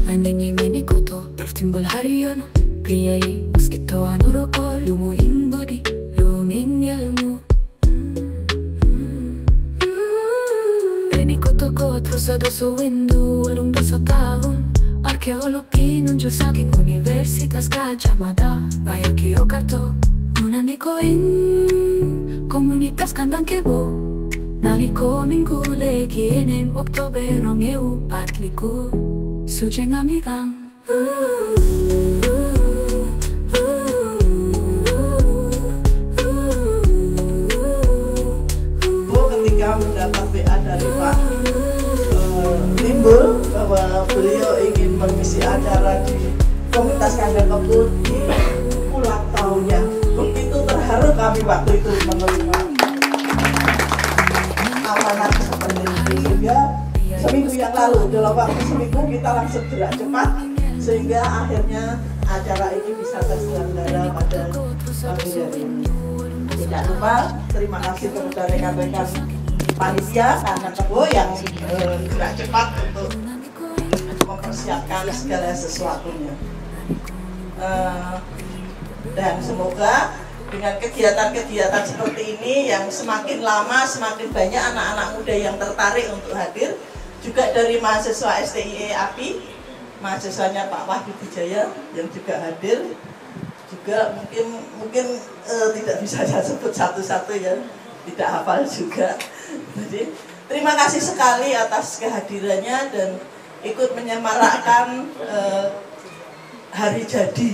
Andainya ini koto tertimbul harian Priai mosquito anu rokok lumuin body lumin ilmu Ini koto ko terus ada sewindu walung dosa tahun Arkeologi nunjuk saking Universitas Gajah Mada Bayak Yogyakarta Munani koin komunitas kandang kebo Naliko minggu lagi enem Oktober 2024 Sujeng amigang ketika mendapat WA dari Pak Timbul bahwa beliau ingin mengisi acara di komunitas kandang kebun di ulang tahunnya. Begitu terharu kami waktu itu menerima amanat seperti itu, sehingga seminggu yang lalu, dalam waktu seminggu kita langsung gerak cepat sehingga akhirnya acara ini bisa terselenggara pada pagi hari ini. Tidak lupa terima kasih kepada rekan-rekan panitia kandang kebo yang gerak cepat untuk mempersiapkan segala sesuatunya. Dan semoga dengan kegiatan-kegiatan seperti ini yang semakin lama semakin banyak anak-anak muda yang tertarik untuk hadir. Juga dari mahasiswa STIE API, mahasiswanya Pak Wahyu Wijaya yang juga hadir. Juga mungkin tidak bisa saya sebut satu-satu ya, tidak hafal juga. Jadi terima kasih sekali atas kehadirannya dan ikut menyemarakkan hari jadi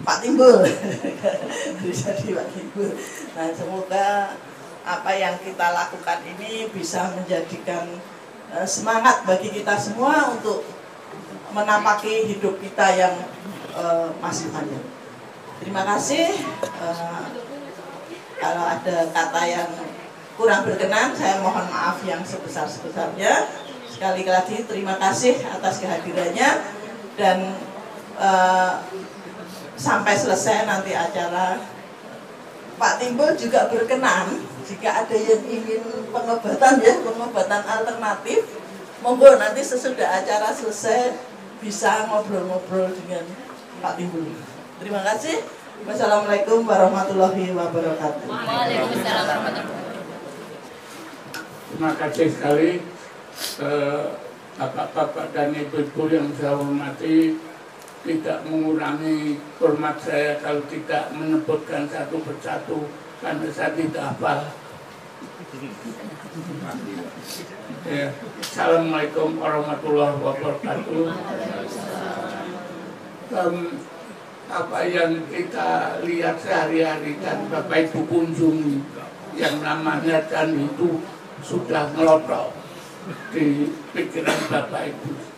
Pak Timbul. Hari jadi Pak Timbul. Nah, semoga apa yang kita lakukan ini bisa menjadikan semangat bagi kita semua untuk menapaki hidup kita yang masih panjang. Terima kasih. Kalau ada kata yang kurang berkenan, saya mohon maaf yang sebesar-besarnya. Sekali lagi terima kasih atas kehadirannya dan sampai selesai nanti acara. Pak Timbul juga berkenan jika ada yang ingin pengobatan alternatif, monggo nanti sesudah acara selesai bisa ngobrol-ngobrol dengan Pak Timbul. Terima kasih. Wassalamualaikum warahmatullahi wabarakatuh. Waalaikumsalam warahmatullahi wabarakatuh. Terima kasih sekali Bapak-bapak dan Ibu-ibu yang saya hormati. Tidak mengurangi hormat saya kalau tidak menyebutkan satu persatu karena saya tidak hafal. Ya. Assalamualaikum warahmatullahi wabarakatuh. Apa yang kita lihat sehari-hari dan Bapak Ibu kunjungi yang namanya candi itu sudah melotok di pikiran Bapak Ibu.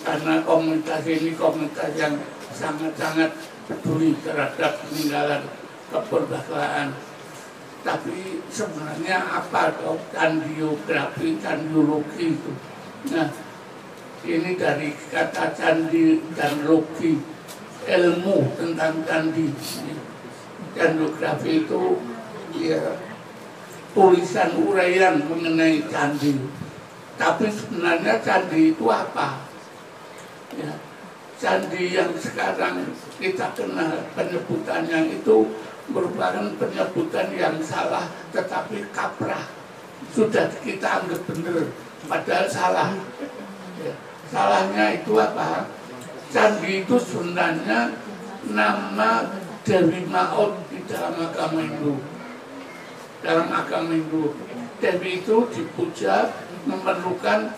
Karena komunitas ini komunitas yang sangat-sangat peduli terhadap peninggalan keperbakalaan. Tapi sebenarnya apa toh candiografi, candiologi itu? Nah, ini dari kata candi dan logi, ilmu tentang candi. Candiografi itu ya tulisan uraian mengenai candi. Tapi sebenarnya candi itu apa? Ya, candi yang sekarang kita kenal penyebutannya itu merupakan penyebutan yang salah tetapi kaprah. Sudah kita anggap benar padahal salah. Ya, salahnya itu apa? Candi itu sebenarnya nama Dewi Maut di dalam agama Hindu. Dalam agama Hindu, Dewi itu dipuja memerlukan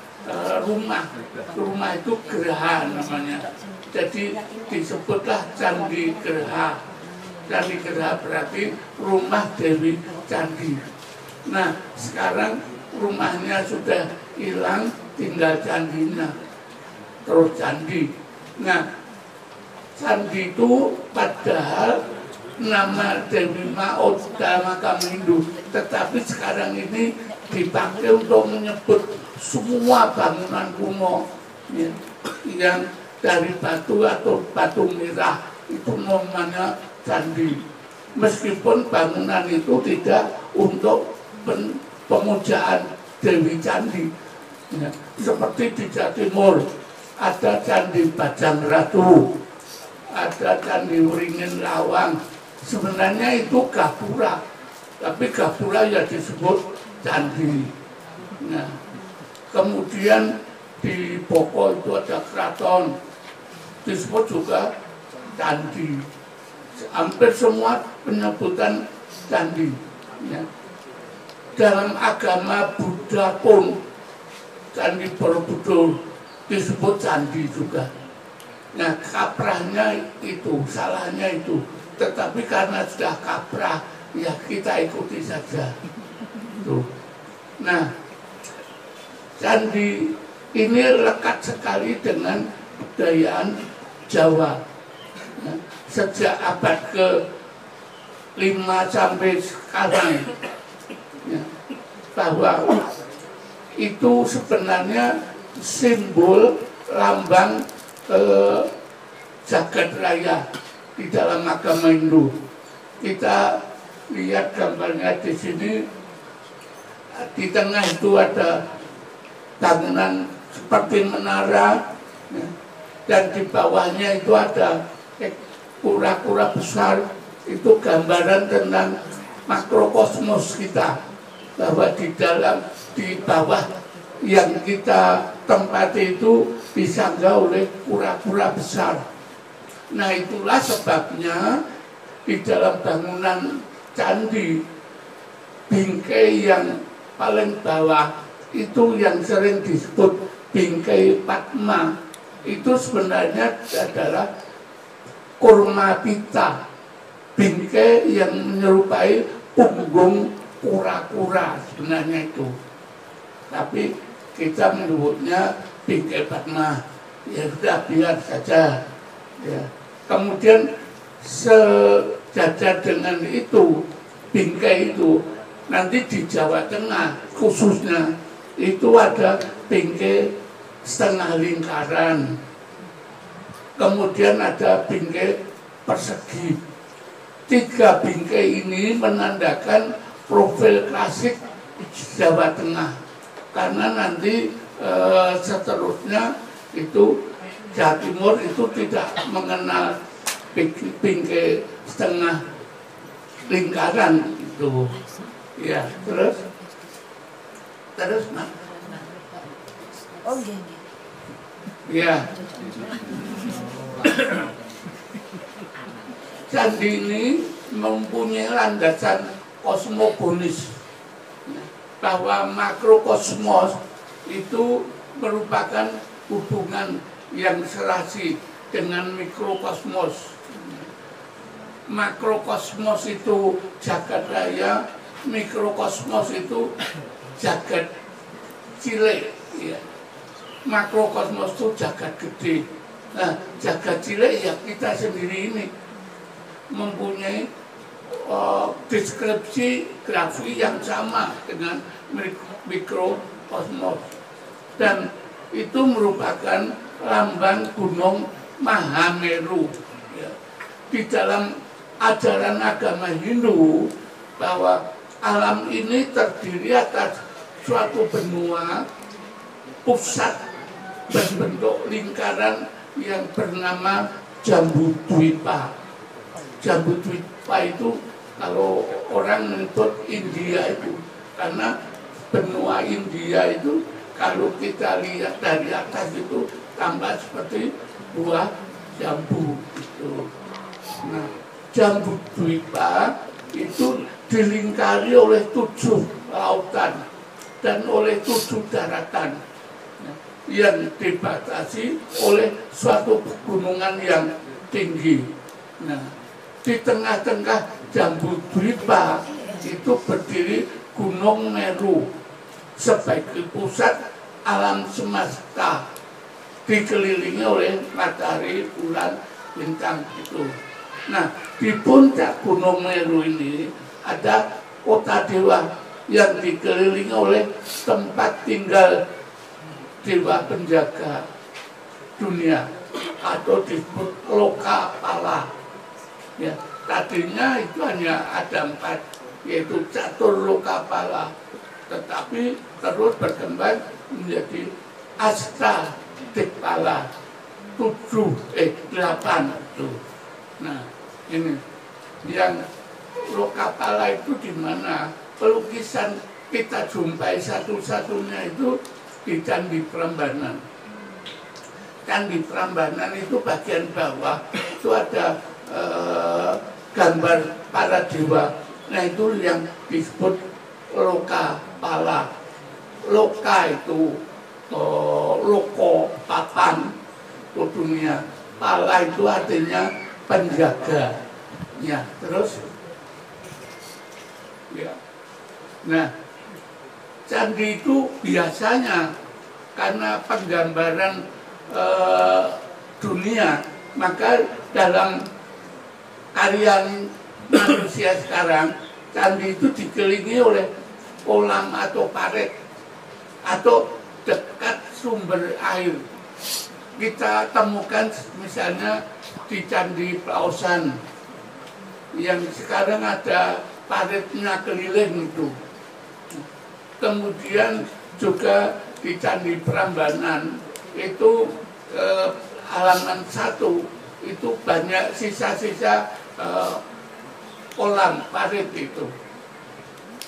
rumah itu Geraha namanya. Jadi disebutlah Candi Geraha. Candi Geraha berarti rumah Dewi Candi. Nah, sekarang rumahnya sudah hilang, tinggal candinya. Terus candi. Nah, candi itu padahal nama Dewi Maut dalam agama Hindu, tetapi sekarang ini dipakai untuk menyebut semua bangunan kuno ya, yang dari batu atau batu merah itu namanya candi. meskipun bangunan itu tidak untuk pemujaan Dewi Candi. Ya, seperti di Jawa Timur ada Candi Bajang Ratu, ada Candi Wringin Lawang. Sebenarnya itu gapura, tapi gapura ya disebut candi. Nah, kemudian di Boko itu ada keraton, disebut juga candi. Hampir semua penyebutan candi. Ya. Dalam agama Buddha pun Candi Borobudur disebut candi juga. Nah, kaprahnya itu, salahnya itu. Tetapi karena sudah kaprah, ya kita ikuti saja. Tuh. Nah, candi ini lekat sekali dengan kebudayaan Jawa. Nah, sejak abad ke-5 sampai sekarang, ya, bahwa itu sebenarnya simbol lambang jagat raya di dalam agama Hindu. Kita lihat gambarnya di sini, di tengah itu ada bangunan seperti menara, ya, dan di bawahnya itu ada kura-kura besar. Itu gambaran tentang makrokosmos kita, bahwa di bawah yang kita tempati itu disanggah oleh kura-kura besar. Nah, itulah sebabnya di dalam bangunan candi, bingkai yang paling bawah itu yang sering disebut bingkai Padma, itu sebenarnya adalah kurma pita, bingkai yang menyerupai punggung kura-kura sebenarnya itu. Tapi kita menyebutnya bingkai Padma. Ya sudah, biar saja. Ya. Kemudian sejajar dengan itu, bingkai itu, nanti di Jawa Tengah khususnya itu ada bingkai setengah lingkaran. Kemudian ada bingkai persegi. 3 bingkai ini menandakan profil klasik Jawa Tengah. Karena nanti seterusnya itu Jawa Timur itu tidak mengenal bingkai setengah lingkaran itu. Ya, terus Mas. Oh iya. Ya. Candi ini mempunyai landasan kosmogonis, bahwa makrokosmos itu merupakan hubungan yang serasi dengan mikrokosmos. Makrokosmos itu jagat raya, mikrokosmos itu jagat cilik. Ya. Makrokosmos itu jagat gede. Nah, jagat cilik ya kita sendiri ini mempunyai deskripsi grafi yang sama dengan mikrokosmos, dan itu merupakan lambang Gunung Mahameru. Ya. Di dalam ajaran agama Hindu, bahwa alam ini terdiri atas suatu benua pusat berbentuk lingkaran yang bernama Jambudwipa. Jambudwipa itu kalau orang menyebut India itu, karena benua India itu kalau kita lihat dari atas itu tampak seperti buah jambu itu. Nah, Jambudwipa itu dilingkari oleh 7 lautan dan oleh 7 daratan yang dibatasi oleh suatu pegunungan yang tinggi. Nah, di tengah-tengah Jambudwipa itu berdiri Gunung Meru sebagai pusat alam semesta, dikelilingi oleh matahari, bulan, bintang itu. Nah, di puncak Gunung Meru ini ada kota dewa yang dikelilingi oleh tempat tinggal dewa penjaga dunia atau disebut Lokapala. Ya, tadinya itu hanya ada 4, yaitu catur loka pala, tetapi terus berkembang menjadi asta dikpala 8 itu. Nah, ini yang loka pala itu di mana pelukisan kita jumpai satu-satunya itu di Candi Prambanan. Candi Prambanan itu bagian bawah itu ada gambar para dewa. Nah itu yang disebut loka pala. Loka itu loko papan ke dunia. Pala itu artinya penjaga. Ya, terus ya. Nah, candi itu biasanya karena penggambaran dunia, maka dalam karya manusia sekarang candi itu dikelilingi oleh kolam atau parit atau dekat sumber air. Kita temukan misalnya di Candi Pausan yang sekarang ada paritnya keliling itu. Kemudian juga di Candi Prambanan itu halaman 1 itu banyak sisa-sisa kolam parit itu,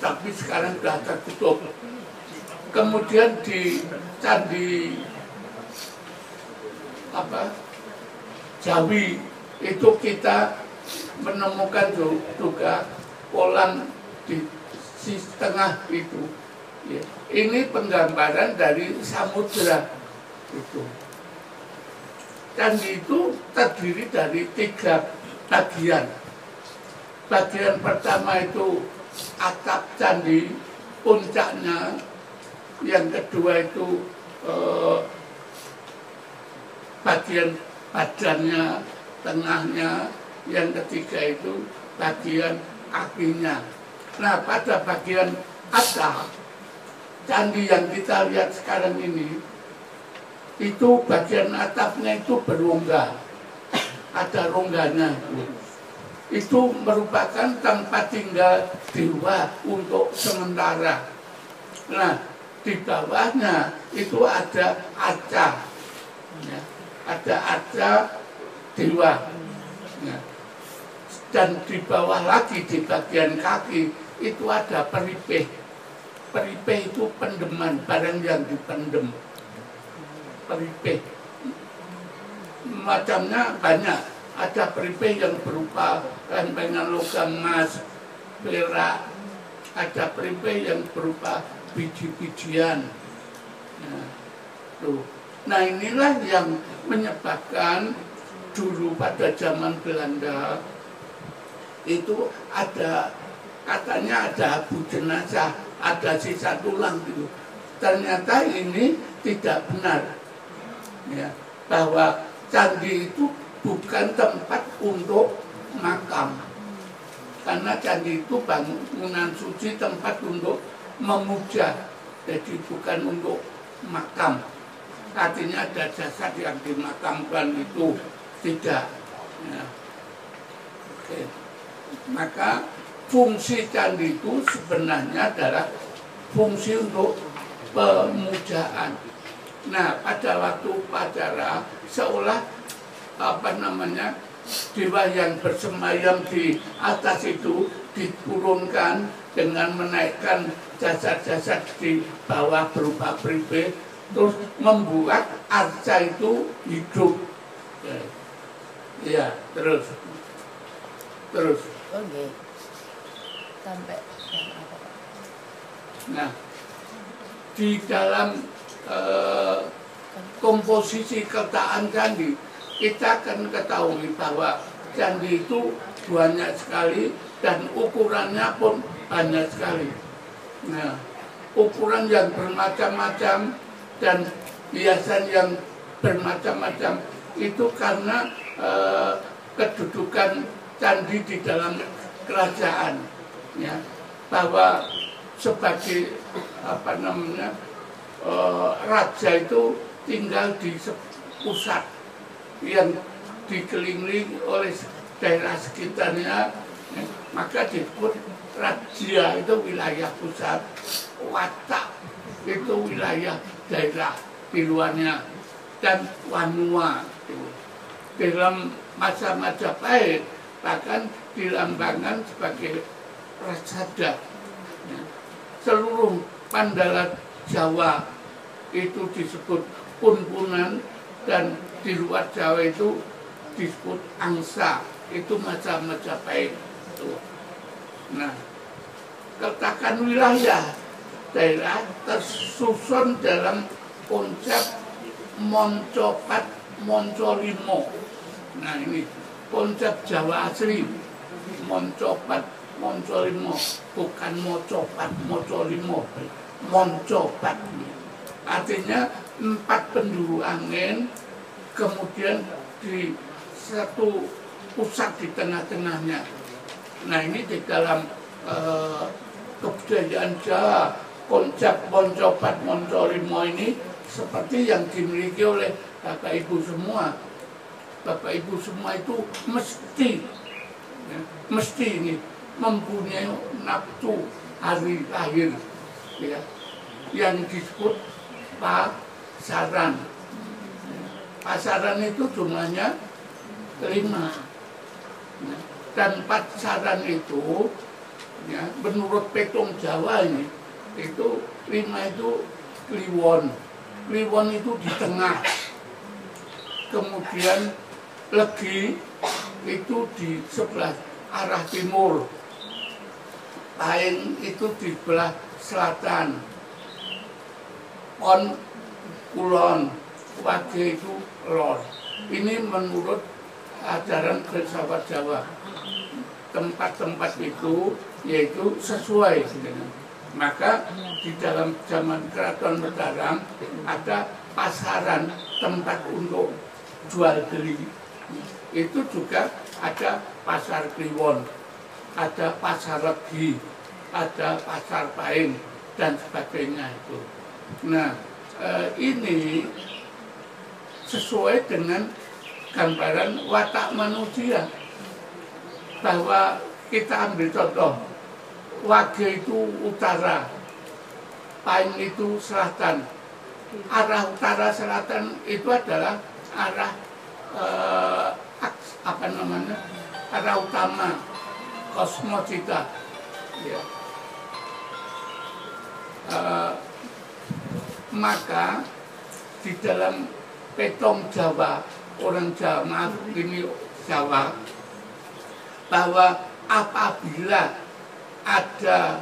tapi sekarang sudah tertutup. Kemudian di Candi Jawi itu kita menemukan juga kolam di tengah itu. Ya. Ini penggambaran dari samudra itu. Candi itu terdiri dari 3 bagian. Bagian pertama itu atap candi, puncaknya. Yang kedua itu bagian badannya, tengahnya. Yang ketiga itu bagian kakinya. Nah, pada bagian atap candi yang kita lihat sekarang ini, itu bagian atapnya itu berongga, ada rongganya. Itu merupakan tempat tinggal dewa untuk sementara. Nah, di bawahnya itu ada arca, ya, ada arca dewa. Ya. Dan di bawah lagi di bagian kaki itu ada peripeh. Peripeh itu pendeman, barang yang dipendem. Peripeh macamnya banyak. Ada peripeh yang berupa lempengan logam emas, perak. Ada peripeh yang berupa biji-bijian. Nah inilah yang menyebabkan dulu pada zaman Belanda itu ada, katanya ada abu jenazah, ada sisa tulang gitu. Ternyata ini tidak benar, ya, bahwa candi itu bukan tempat untuk makam, karena candi itu bangunan suci, tempat untuk memuja, jadi bukan untuk makam. Artinya ada jasad yang dimakamkan itu tidak. Ya. Oke. Maka fungsi candi itu sebenarnya adalah fungsi untuk pemujaan. Nah, pada waktu upacara seolah dewa yang bersemayam di atas itu diturunkan dengan menaikkan jasad-jasad di bawah berupa peripeh, terus membuat arca itu hidup. Ya, terus. Oke. Sampai yang apa, Pak? Nah, di dalam komposisi keletakan candi, kita akan ketahui bahwa candi itu banyak sekali dan ukurannya pun banyak sekali. Nah, ukuran yang bermacam-macam dan hiasan yang bermacam-macam itu karena kedudukan candi di dalam kerajaan, ya, bahwa sebagai raja itu tinggal di pusat yang dikelilingi oleh daerah sekitarnya, maka disebut Raja itu wilayah pusat, Watak itu wilayah daerah di luarnya, dan Wanua itu. Dalam masa Majapahit bahkan dilambangkan sebagai Rasada. Seluruh Pandalat Jawa itu disebut Punpunan, dan di luar Jawa itu disebut Angsa. Itu masa Majapahit. Nah, katakan wilayah daerah tersusun dalam konsep Moncopat Moncolimo. Nah, ini konsep Jawa asli, Moncopat Moncolimo, bukan Mocopat Mocolimo, Moncopat. Artinya 4 penjuru angin, kemudian di satu pusat di tengah-tengahnya. Nah, ini di dalam kebudayaan Jawa, konsep Moncopat Moncolimo ini seperti yang dimiliki oleh Bapak Ibu semua. Bapak Ibu semua itu mesti ini mempunyai nafsu hari lahir, ya, yang disebut pasaran. Pasaran itu jumlahnya 5, dan pasaran itu, ya, menurut petung Jawa ini itu 5 itu kliwon. Kliwon itu di tengah, kemudian legi itu di sebelah arah timur, paing itu di sebelah selatan, pon kulon, wage itu lor. Ini menurut ajaran filsafat Jawa. Tempat-tempat itu yaitu sesuai dengan. Maka di dalam zaman Keraton Mataram ada pasaran, tempat untuk jual beli. Itu juga ada pasar kliwon, ada pasar legi, ada pasar paing, dan sebagainya itu. Nah, ini sesuai dengan gambaran watak manusia, bahwa kita ambil contoh, wage itu utara, paing itu selatan. Arah utara selatan itu adalah arah arah utama kosmosita, ya. Maka di dalam petong Jawa, orang Jawa, maaf ini Jawa, bahwa apabila ada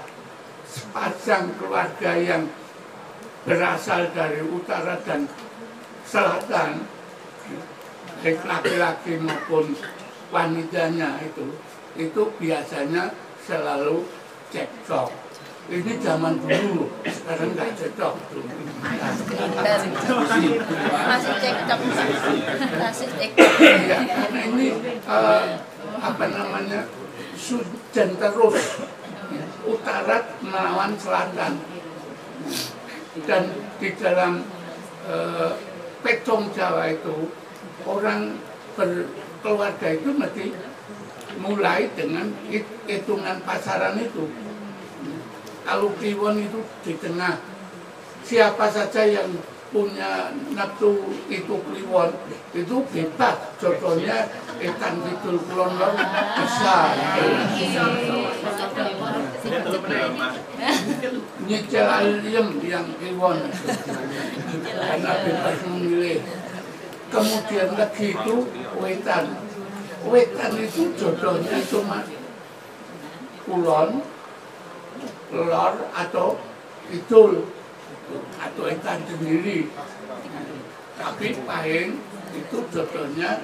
sepasang keluarga yang berasal dari utara dan selatan, baik laki-laki maupun wanitanya itu biasanya selalu cekcok. Ini zaman dulu, sekarang nggak cekcok. Masih cekcok. Ya, karena ini dan terus utara melawan selatan. Dan di dalam petong Jawa itu, orang berkeluarga itu mesti mulai dengan hitungan pasaran itu. Kalau kliwon itu di tengah, siapa saja yang punya nafsu itu kliwon itu bebas. Contohnya ikan kidul kulon bisa. Nyicil aliem yang kliwon karena bebas memilih. Kemudian lagi itu wetan. Wetan itu jodohnya cuma kulon, lor atau kidul atau ikan sendiri. Tapi paing itu jodohnya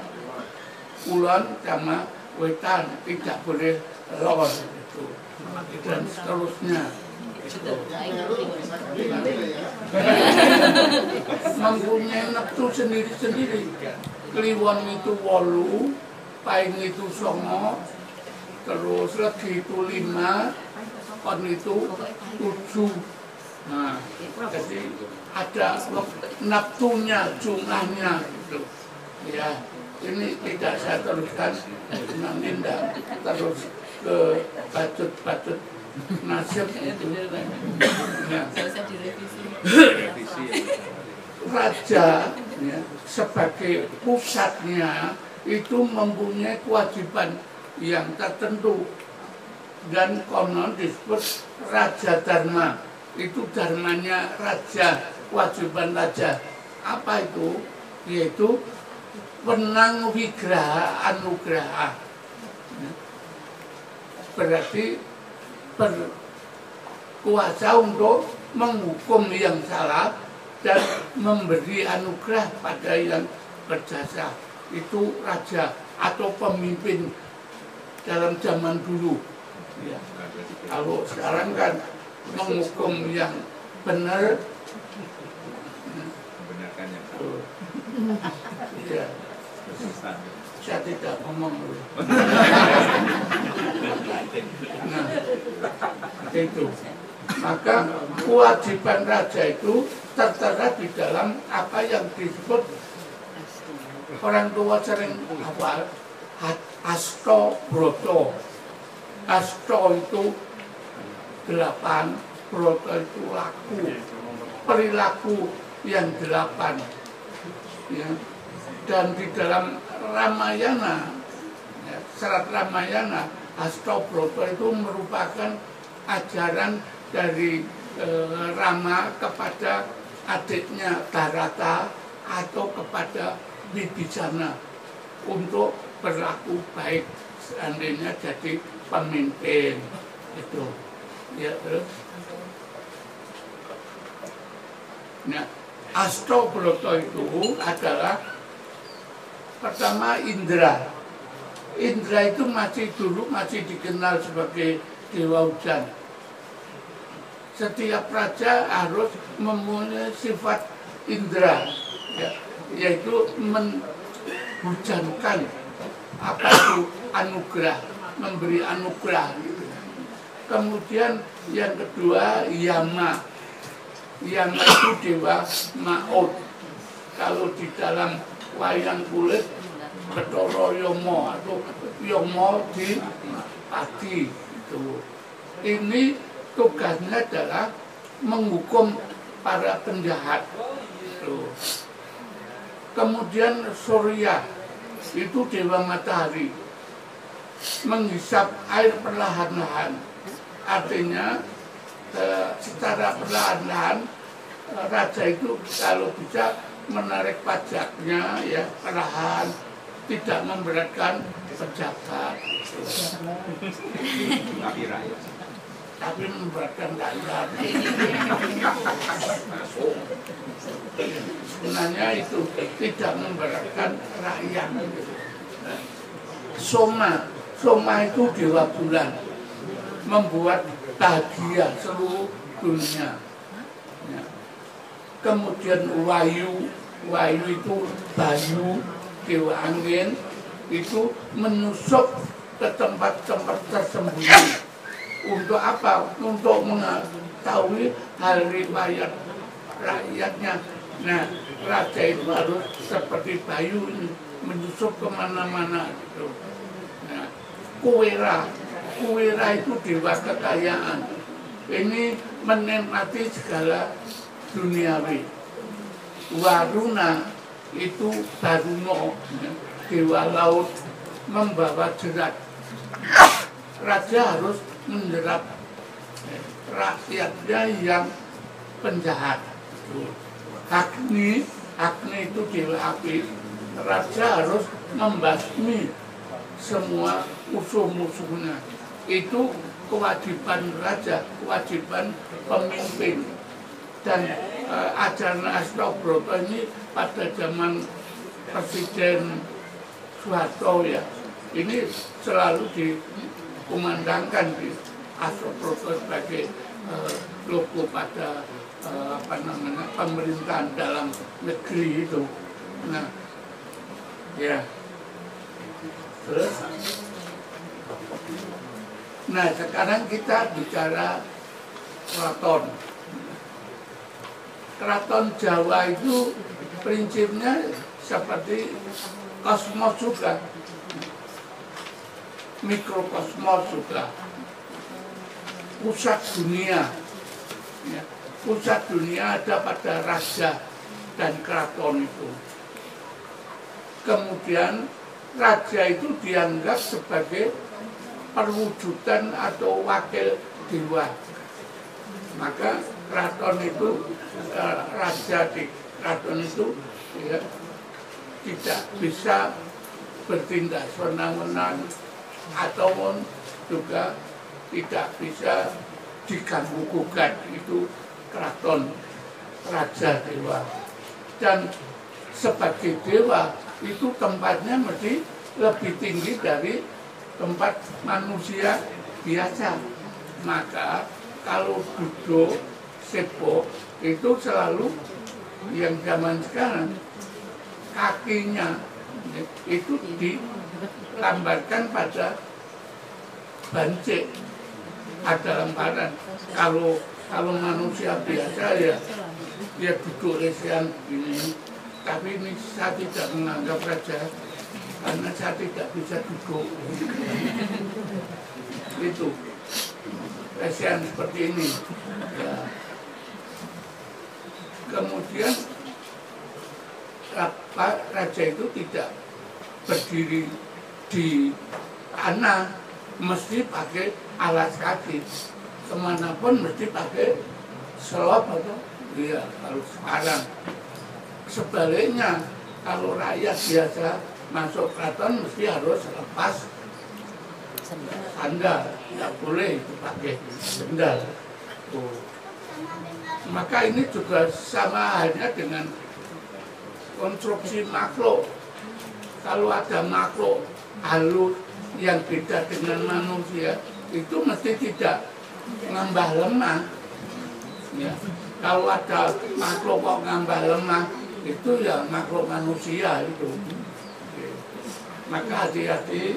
kulon sama wetan, tidak boleh lor itu, dan seterusnya. Mempunyai nafsu sendiri-sendiri. Kliwon itu 8, paing itu 9, terus legi itu 5, kon itu 7. Nah, jadi ada nafsunya, jumlahnya gitu. Ya, ini tidak saya teruskan, nanti tidak terus ke bacot-bacot nasib itu. Nah, raja ya, sebagai pusatnya itu mempunyai kewajiban yang tertentu dan konon disebut raja dharma. Itu dharmanya raja, kewajiban raja. Apa itu? Yaitu wenang wigraha anugraha. Berarti berkuasa untuk menghukum yang salah dan memberi anugerah pada yang berjasa. Itu raja atau pemimpin dalam zaman dulu ya. Kalau sekarang kan menghukum yang benar, membenarkan yang ya. Saya tidak ngomong. Nah, itu. Maka kewajiban raja itu tertera di dalam apa yang disebut orang tua sering hafal Asto Broto. Asto itu 8, Broto itu laku, perilaku yang 8 ya. Dan di dalam Ramayana ya, serat Ramayana, Asto Broto itu merupakan ajaran dari Rama kepada adiknya Bharata atau kepada Wibisana untuk berlaku baik seandainya jadi pemimpin itu ya. Terus nah, Asto Broto itu adalah pertama Indra. Indra itu masih dikenal sebagai dewa hujan. Setiap raja harus mempunyai sifat Indra ya, yaitu menghujankan apa itu anugerah, memberi anugerah. Kemudian yang kedua Yama. Yama itu dewa maut. Kalau di dalam wayang kulit Bathara Yama atau Yama di pagi itu. Ini tugasnya adalah menghukum para penjahat. Kemudian Surya itu dewa matahari, menghisap air perlahan-lahan. Artinya secara perlahan-lahan raja itu kalau bisa menarik pajaknya ya perlahan, tidak memberatkan pejabat. Tapi memberatkan rakyat. Sebenarnya itu tidak memberatkan rakyat. Soma itu dewa bulan, membuat bahagia seluruh dunia. Ya. Kemudian Wayu itu Bayu, dewa angin, itu menusuk ke tempat-tempat tersembunyi. Untuk apa? Untuk mengetahui hal riwayat rakyatnya. Nah, raja itu harus seperti Bayu ini, menyusup kemana-mana gitu. Nah, Kuwera itu dewa kekayaan. Ini menikmati segala duniawi. Waruna itu Daruno, dewa laut, membawa jerat. Raja harus menjerat rakyatnya yang penjahat. Agni itu dewa api. Raja harus membasmi semua musuh-musuhnya. Itu kewajiban raja, kewajiban pemimpin. Dan ajaran Asto Broto ini pada zaman Presiden Soeharto ya, ini selalu dikumandangkan di Asto Broto sebagai logo pada pemerintahan dalam negeri itu. Nah, ya. Terus, nah sekarang kita bicara keraton. Keraton Jawa itu prinsipnya seperti mikrokosmos juga, mikrokosmos juga, pusat dunia. Ya, pusat dunia ada pada raja dan keraton itu. Kemudian raja itu dianggap sebagai perwujudan atau wakil dewa. Maka keraton itu, raja di keraton itu ya, tidak bisa bertindak sewenang-wenang ataupun juga tidak bisa diganggu gugat. Itu keraton raja dewa. Dan sebagai dewa itu tempatnya mesti lebih tinggi dari tempat manusia biasa. Maka kalau duduk sepo itu selalu yang zaman sekarang kakinya itu dilambarkan pada bancik, ada lemparan. Kalau manusia biasa ya dia duduk lesehan ini. Tapi ini saya tidak menganggap raja karena saya tidak bisa duduk. Itu lesehan seperti ini. Ya. Kemudian raja itu tidak berdiri di tanah, mesti pakai alas kaki. Kemanapun mesti pakai selop atau iya kalau sekarang. Sebaliknya kalau rakyat biasa masuk keraton mesti harus lepas sandal, tidak boleh itu pakai sandal. Maka ini juga sama halnya dengan konstruksi makhluk. Kalau ada makhluk halus yang beda dengan manusia, itu mesti tidak ngambah lemah. Ya. Kalau ada makhluk kok ngambah lemah, itu ya makhluk manusia itu. Maka hati-hati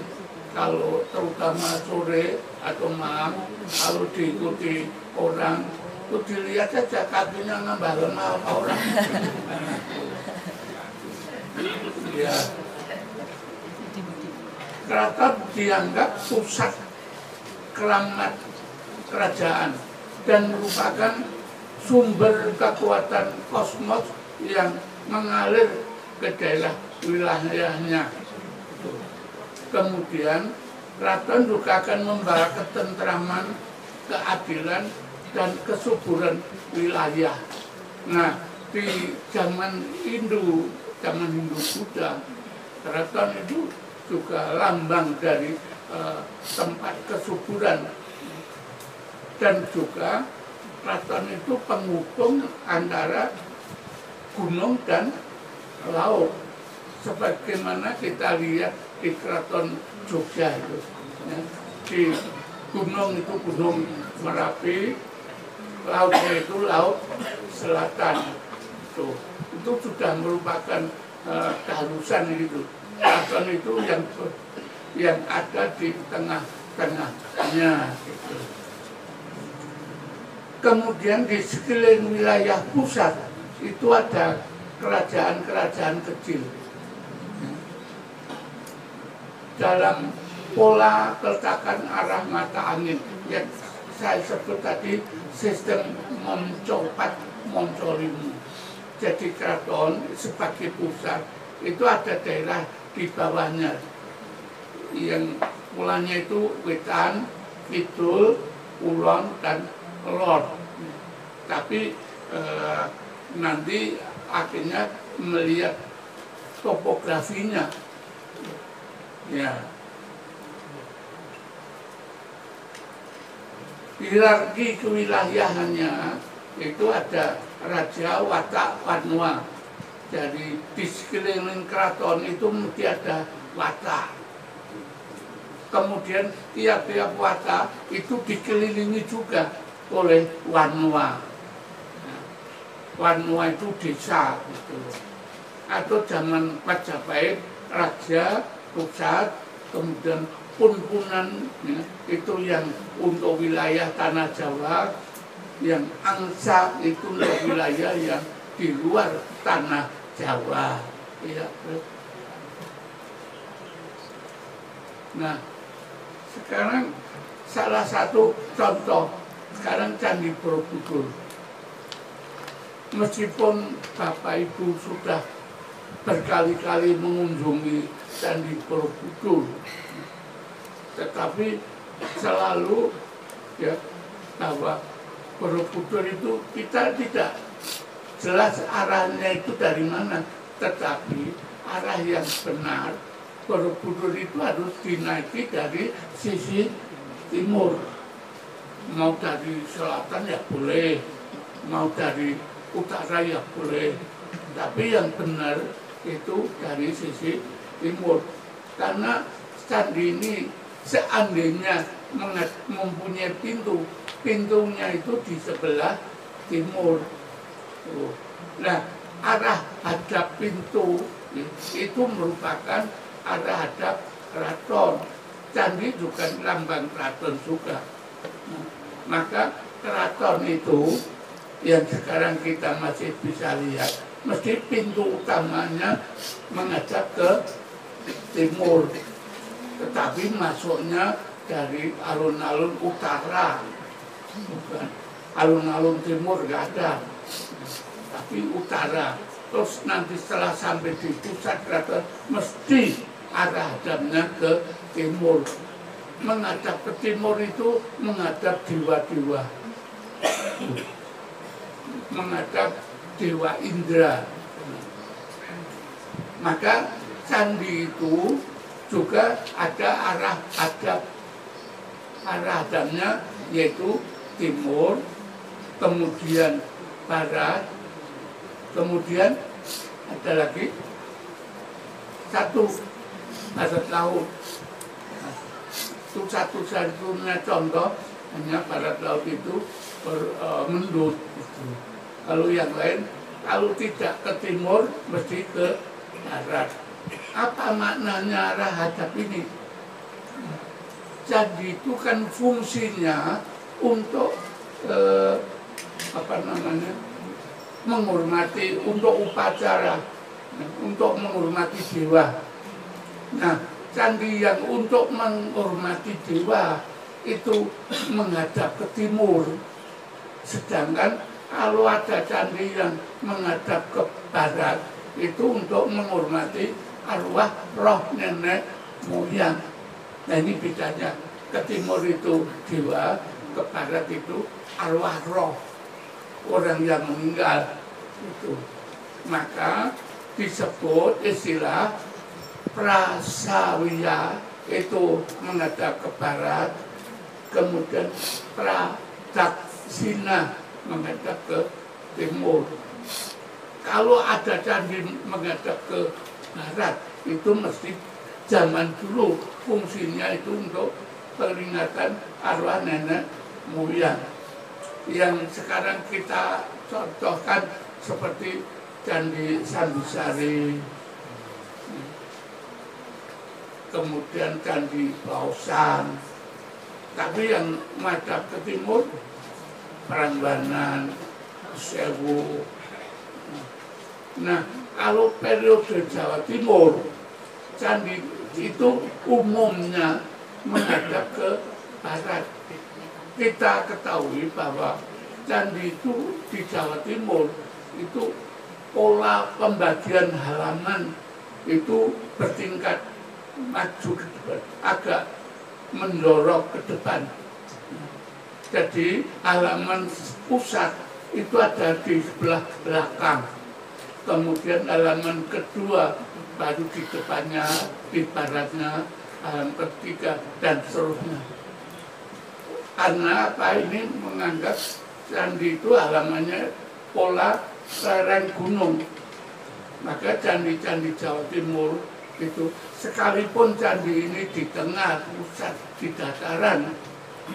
kalau terutama sore atau malam, kalau diikuti orang, itu dilihat saja kakinya ngambah lemah orang. Ya. Keraton dianggap pusat keramat kerajaan dan merupakan sumber kekuatan kosmos yang mengalir ke daerah wilayahnya. Kemudian keraton juga akan membawa ketentraman, keadilan, dan kesuburan wilayah. Nah, di zaman Hindu Buddha, keraton itu juga lambang dari tempat kesuburan. Dan juga keraton itu penghubung antara gunung dan laut. Sebagaimana kita lihat di Keraton Jogja itu. Ya. Di gunung itu Gunung Merapi, lautnya itu Laut Selatan. Itu sudah merupakan keharusan itu. Keraton itu yang ada di tengah-tengahnya. Gitu. Kemudian di sekeliling wilayah pusat itu ada kerajaan-kerajaan kecil. Dalam pola peletakan arah mata angin yang saya sebut tadi sistem moncopat moncolimu. Jadi keraton sebagai pusat itu ada daerah di bawahnya yang mulanya itu wetan, kidul, kulon, dan lor. Tapi nanti akhirnya melihat topografinya. Ya. Hierarki kewilayahannya itu ada Raja, Watak, Wanua. Jadi di sekeliling keraton itu mesti ada Watak. Kemudian tiap-tiap Watak itu dikelilingi juga oleh Wanua. Wanua itu desa gitu. Atau zaman Majapahit Raja, pusat, kemudian pun-punan ya, itu yang untuk wilayah tanah Jawa, yang angsa itu untuk wilayah yang di luar tanah Jawa. Ya. Nah, sekarang salah satu contoh, sekarang Candi Borobudur. Meskipun Bapak Ibu sudah berkali-kali mengunjungi Candi Borobudur, tetapi selalu ya bahwa Borobudur itu kita tidak jelas arahnya itu dari mana, tetapi arah yang benar Borobudur itu harus dinaiki dari sisi timur. Mau dari selatan ya boleh, mau dari utara ya boleh, tapi yang benar itu dari sisi timur. Karena candi ini seandainya mempunyai pintu, pintunya itu di sebelah timur. Nah, arah hadap pintu itu merupakan arah hadap keraton. Candi juga lambang keraton juga. Nah, maka keraton itu yang sekarang kita masih bisa lihat, mesti pintu utamanya menghadap ke timur, tetapi masuknya dari alun-alun utara, bukan alun-alun timur, nggak ada, tapi utara. Terus nanti setelah sampai di pusat keraton, mesti arah hadapnya ke timur. Menghadap ke timur itu menghadap dewa-dewa, menghadap Dewa Indra. Maka candi itu juga ada arah hadapnya, yaitu timur, kemudian barat, kemudian ada lagi satu barat laut. Itu satu-satunya contoh, hanya barat laut itu mendut. Kalau yang lain, kalau tidak ke timur, mesti ke barat. Apa maknanya arah hadap ini? Candi itu kan fungsinya untuk menghormati, untuk upacara, untuk menghormati dewa. Nah, candi yang untuk menghormati dewa itu menghadap ke timur. Sedangkan kalau ada candi yang menghadap ke barat, itu untuk menghormati arwah roh nenek moyang. Nah, ini bedanya. Ke timur itu dewa, ke barat itu arwah roh, orang yang meninggal. Itu. Maka disebut istilah prasawiya itu menghadap ke barat, kemudian pradaksina menghadap ke timur. Kalau ada candi menghadap ke barat, itu mesti zaman dulu fungsinya itu untuk peringatan arwah nenek moyang. Yang sekarang kita contohkan seperti Candi Sandisari, kemudian Candi Pausan. Tapi yang menghadap ke timur, Prambanan, Sewu. Nah, kalau periode Jawa Timur, candi itu umumnya menghadap ke barat. Kita ketahui bahwa candi itu di Jawa Timur itu pola pembagian halaman itu bertingkat maju ke depan, agak mendorong ke depan. Jadi halaman pusat itu ada di sebelah belakang, kemudian halaman kedua baru di depannya, di baratnya, halaman ketiga, dan seterusnya. Karena apa? Ini menganggap candi itu halamannya pola lereng gunung. Maka candi-candi Jawa Timur itu, sekalipun candi ini di tengah pusat di dataran,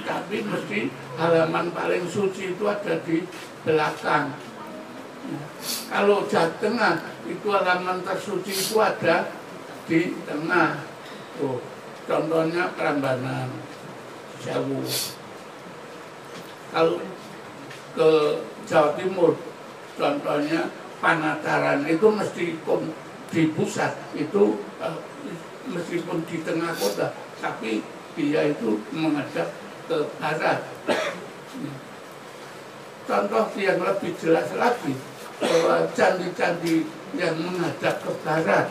tapi mesti halaman paling suci itu ada di belakang. Kalau Jawa Tengah itu halaman tersuci itu ada di tengah. Tuh, contohnya Prambanan, Sewu. Kalau ke Jawa Timur, contohnya Panataran, itu meskipun di pusat, itu meskipun di tengah kota, tapi dia itu menghadap ke barat. Contoh yang lebih jelas lagi bahwa candi-candi yang menghadap ke barat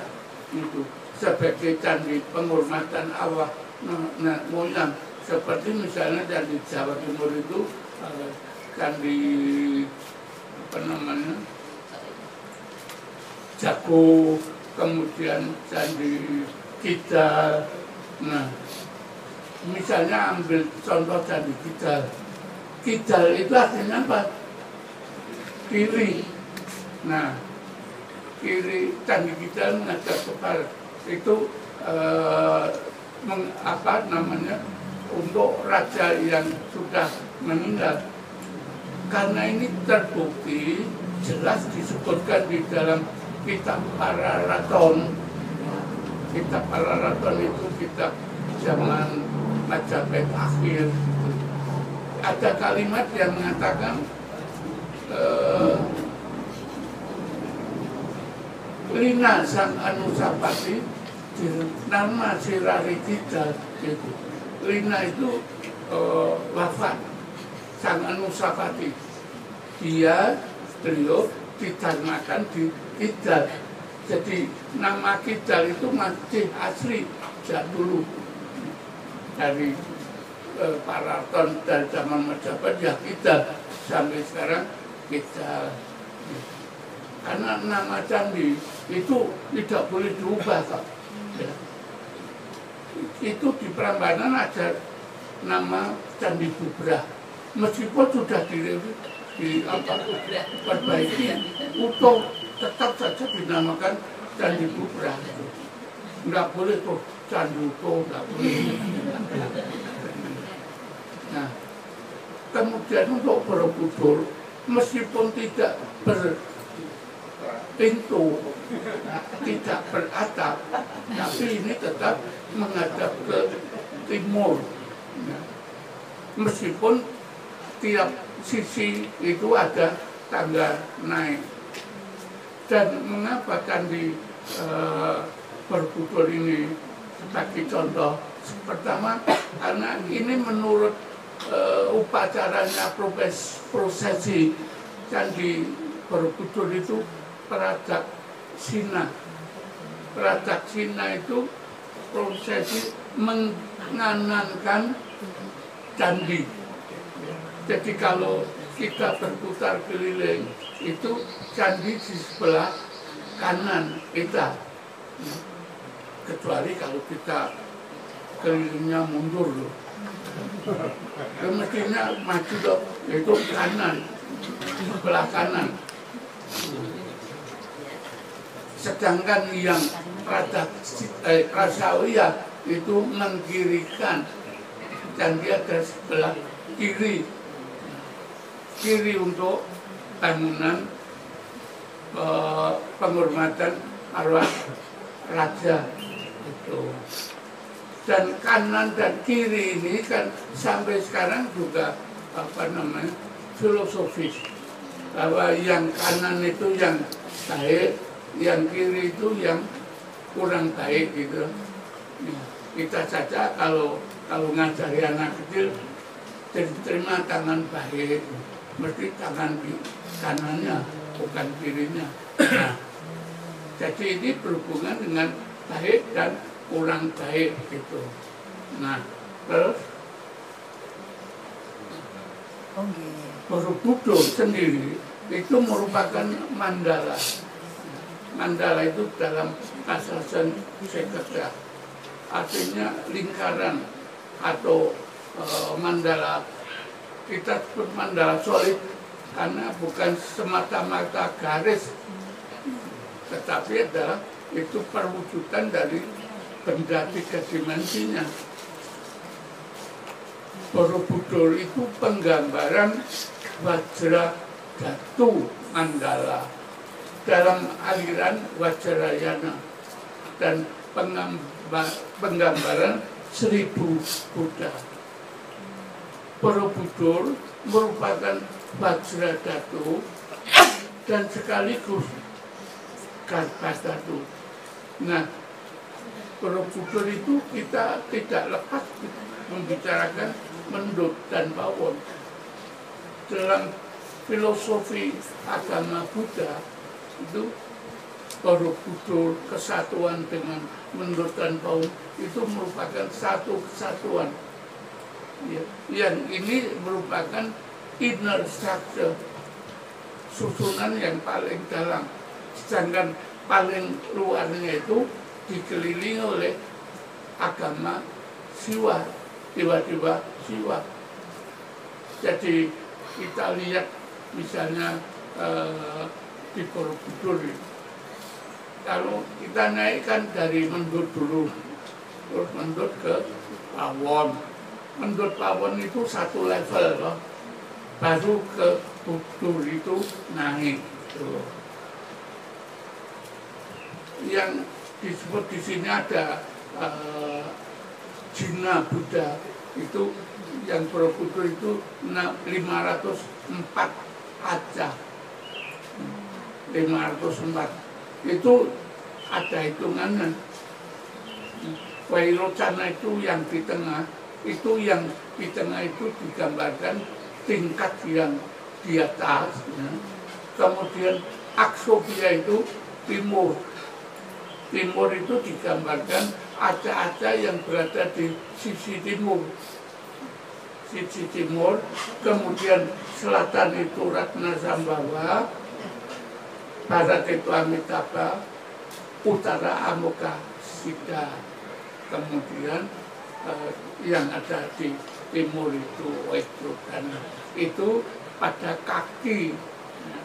itu sebagai candi penghormatan Allah moyang, seperti misalnya candi Jawa Timur itu candi apa namanya Jago, kemudian candi Kidal. Nah, misalnya ambil contoh candi Kidal. Kidal itu artinya apa? Kiri. Nah, kiri candi Kidal menghadap ke barat itu apa namanya, untuk raja yang sudah meninggal. Karena ini terbukti jelas disebutkan di dalam kitab Pararaton. Kitab Pararaton itu kitab zaman Majapahit akhir. Ada kalimat yang mengatakan Lina sang Anusapati nama Sirari Kidal gitu. Lina itu wafat, sang Anusapati. Beliau didharmakan di Kidal. Jadi nama Kidal itu masih asli sejak dulu dari Pararaton dari zaman Majapahit ya Kidal sampai sekarang Kidal. Karena nama candi itu tidak boleh diubah kok. Ya. Itu di Prambanan ada nama Candi Bubrah, meskipun sudah diperbaiki utuh, tetap saja dinamakan Candi Bubrah. Nggak boleh tuh Candi utuh, nggak boleh. Nah, kemudian untuk Borobudur, meskipun tidak berpintu, tidak beratap, tapi ini tetap menghadap ke timur. Nah, meskipun tiap sisi itu ada tangga naik. Dan mengapa Candi Borobudur ini sebagai contoh? Pertama, karena ini menurut upacaranya prosesi Candi Borobudur itu peradak Sina. Peradak Sina itu prosesi menganankan candi. Jadi kalau kita berputar keliling itu candi di sebelah kanan kita. Kecuali kalau kita kelilingnya mundur loh. Mestinya maju dong, itu kanan, sebelah kanan. Sedangkan yang Prasawiya itu mengkirikan dan dia ada sebelah kiri. Kiri untuk bangunan penghormatan arwah raja itu. Dan kanan dan kiri ini kan sampai sekarang juga apa namanya filosofis, bahwa yang kanan itu yang baik, yang kiri itu yang kurang baik gitu. Kita saja kalau ngajari anak kecil terima tangan baik, mesti tangan kanannya bukan kirinya. Nah, jadi ini berhubungan dengan baik dan kurang baik gitu. Nah, terus Borobudur sendiri itu merupakan mandala. Mandala itu dalam bahasa Sanskerta artinya lingkaran atau mandala. Kita sebut mandala solid karena bukan semata-mata garis, tetapi adalah itu perwujudan dari benda tiga dimensinya. Borobudur itu penggambaran Wajradhatu Mandala dalam aliran Vajrayana dan penggambaran 1000 Buddha. Borobudur merupakan Wajradhatu dan sekaligus Garbhadhatu. Nah, Borobudur itu kita tidak lepas membicarakan Mendut dan Pawon. Dalam filosofi agama Buddha itu Borobudur kesatuan dengan Mendut dan Pawon itu merupakan satu kesatuan. Ya, yang ini merupakan inner structure, susunan yang paling dalam, sedangkan paling luarnya itu dikelilingi oleh agama Siwa, dewa-dewa Siwa. Jadi kita lihat misalnya di Borobudur, kalau kita naikkan dari Mendut dulu, terus Mendut ke Pawon. Mendut Pawon itu satu level loh. Baru ke Budur itu naik. Yang disebut di sini ada Jina Buddha, itu yang Borobudur itu 504 aja. 504 itu ada hitungannya. Vairocana itu yang di tengah, itu yang di tengah itu digambarkan tingkat yang di atas, ya. Kemudian Aksopia itu timur. Timur itu digambarkan aca-aca yang berada di sisi timur. Sisi timur, kemudian selatan itu Ratnasambhava, barat itu Amitabha, utara Amoka Siddha. Kemudian yang ada di timur itu Waitrudana. Itu pada kaki, ya,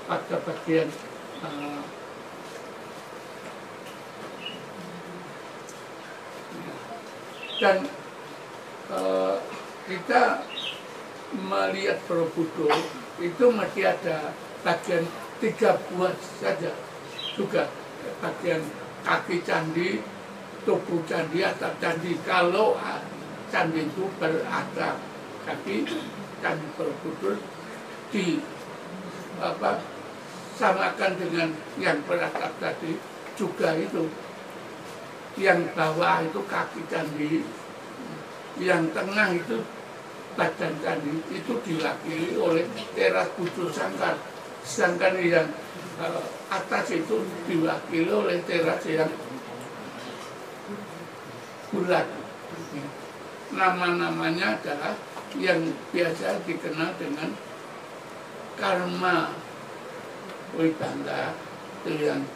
pada bagian dan kita melihat Borobudur itu masih ada bagian 3 buah saja juga, bagian kaki candi, tubuh candi, atap candi. Kalau candi itu beratap, tapi candi Borobudur di samakan dengan yang beratap tadi juga itu. Yang bawah itu kaki candi, yang tengah itu badan candi, itu diwakili oleh teras Bujur Sangkar. Sedangkan yang atas itu diwakili oleh teras yang bulat. Nama-namanya adalah yang biasa dikenal dengan Karma Wibangga, itu yang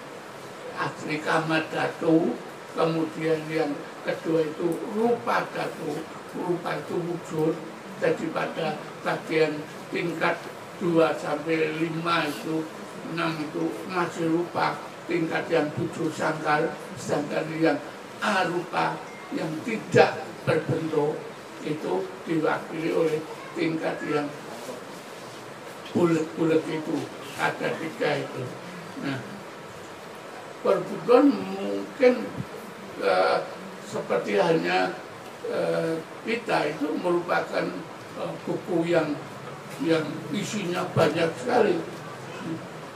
asli Kamadhatu. Kemudian yang kedua itu Rupa Dhatu, rupa itu wujud. Jadi pada bagian tingkat 2 sampai 5 itu 6 itu masih rupa, tingkat yang Bujur Sangkar. Sedangkan yang arupa, yang tidak berbentuk, itu diwakili oleh tingkat yang bulat-bulat itu, ada 3 itu. Nah, Borobudur mungkin seperti hanya kita itu merupakan buku yang isinya banyak sekali.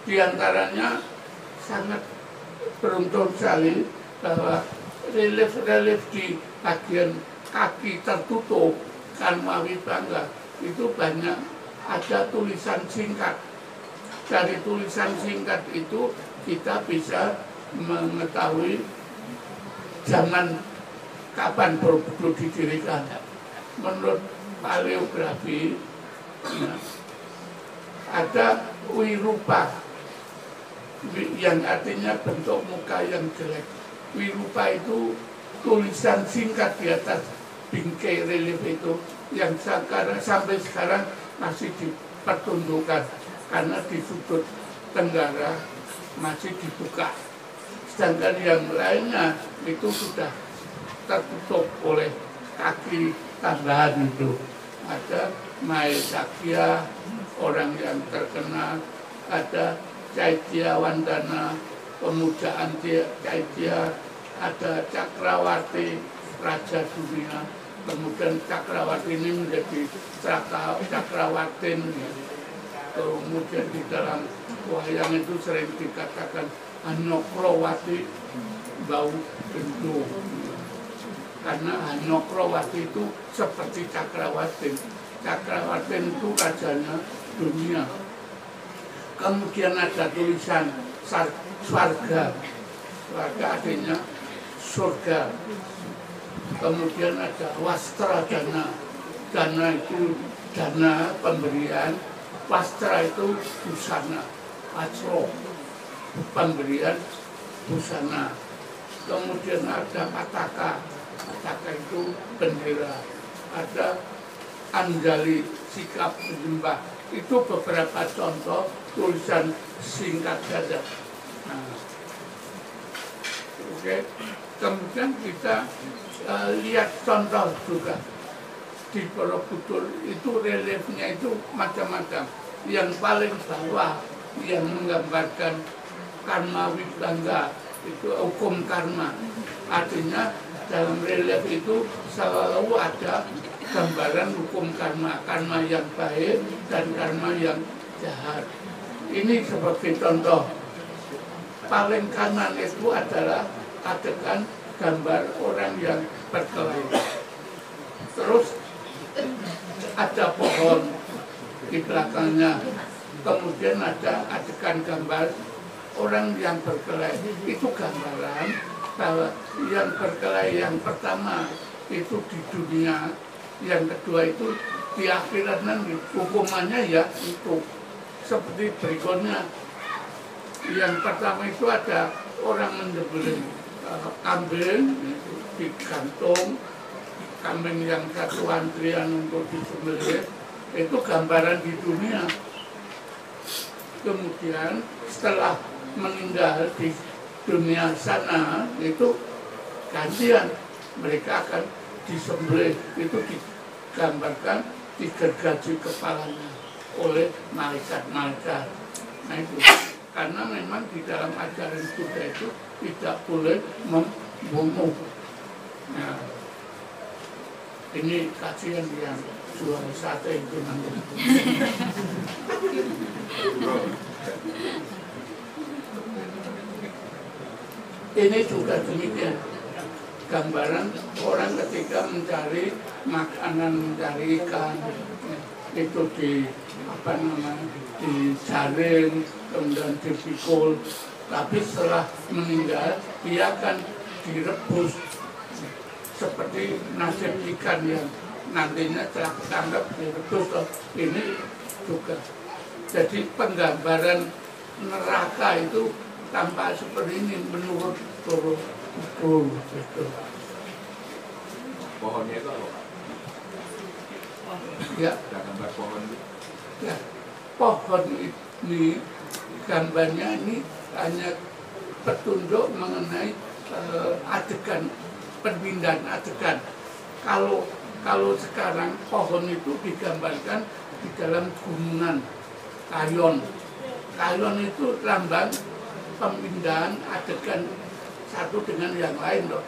Di antaranya sangat beruntung sekali bahwa relief-relief di bagian kaki tertutup Karma Wibangga itu banyak ada tulisan singkat. Dari tulisan singkat itu kita bisa mengetahui zaman kapan Borobudur didirikan. Menurut paleografi, ada Wirupa, yang artinya bentuk muka yang jelek. Wirupa itu tulisan singkat di atas bingkai relief itu, yang sampai sekarang masih dipertunjukkan, karena di sudut tenggara masih dibuka. Sedangkan yang lainnya itu sudah tertutup oleh kaki tambahan itu. Ada Maesakya, orang yang terkenal, ada Caitya Wandana, pemujaan Caitya, ada Cakrawati, Raja Dunia. Kemudian Cakrawati ini menjadi Cakrawatin. Kemudian di dalam wayang itu sering dikatakan Hanokrowati bau bentuk. Karena Hanokrowati itu seperti Cakrawatin. Cakrawatin itu rajanya dunia. Kemudian ada tulisan Swarga. Swarga artinya surga. Kemudian ada Wastra Dana. Dana itu dana pemberian. Wastra itu busana. Wastro pemberian busana. Kemudian ada Pataka. Pataka itu bendera. Ada Anjali, sikap menyembah. Itu beberapa contoh tulisan singkat saja. Nah, oke. Kemudian kita lihat contoh juga di Borobudur itu reliefnya itu macam-macam. Yang paling bawah yang menggambarkan karma wibangga itu hukum karma. Artinya dalam relief itu selalu ada gambaran hukum karma, karma yang baik dan karma yang jahat. Ini sebagai contoh. Paling kanan itu adalah adegan gambar orang yang berkelahi. Terus ada pohon di belakangnya. Kemudian ada adegan gambar orang yang berkelahi. Itu gambaran bahwa yang berkelahi yang pertama itu di dunia, yang kedua itu di akhirat nanti. Hukumannya ya itu seperti berikutnya. Yang pertama itu ada orang menyembelih kambing, digantung kambing yang satu antrian untuk disembelih. Itu gambaran di dunia. Kemudian setelah meninggal di dunia sana itu gantian, mereka akan disembelih. Itu digambarkan digergaji kepalanya oleh malaikat-malaikat. Nah itu karena memang di dalam ajaran Buddha itu tidak boleh membunuh. Nah, ini kajian yang jual sate itu nanti. Ini juga demikian, gambaran orang ketika mencari makanan, mencari ikan, itu dijaring, kemudian dipikul, tapi setelah meninggal dia akan direbus seperti nasib ikan yang nantinya setelah ketangkap direbus. Ini juga jadi penggambaran neraka itu tampak seperti ini menurut Borobudur. Pohonnya itu apa? Ya. Ada gambar pohon itu? Ya, pohon ini gambarnya ini hanya petunjuk mengenai adegan, perpindahan adegan. Kalau sekarang pohon itu digambarkan di dalam gunungan kayon. Kayon itu lambang pemindahan adegan satu dengan yang lain loh.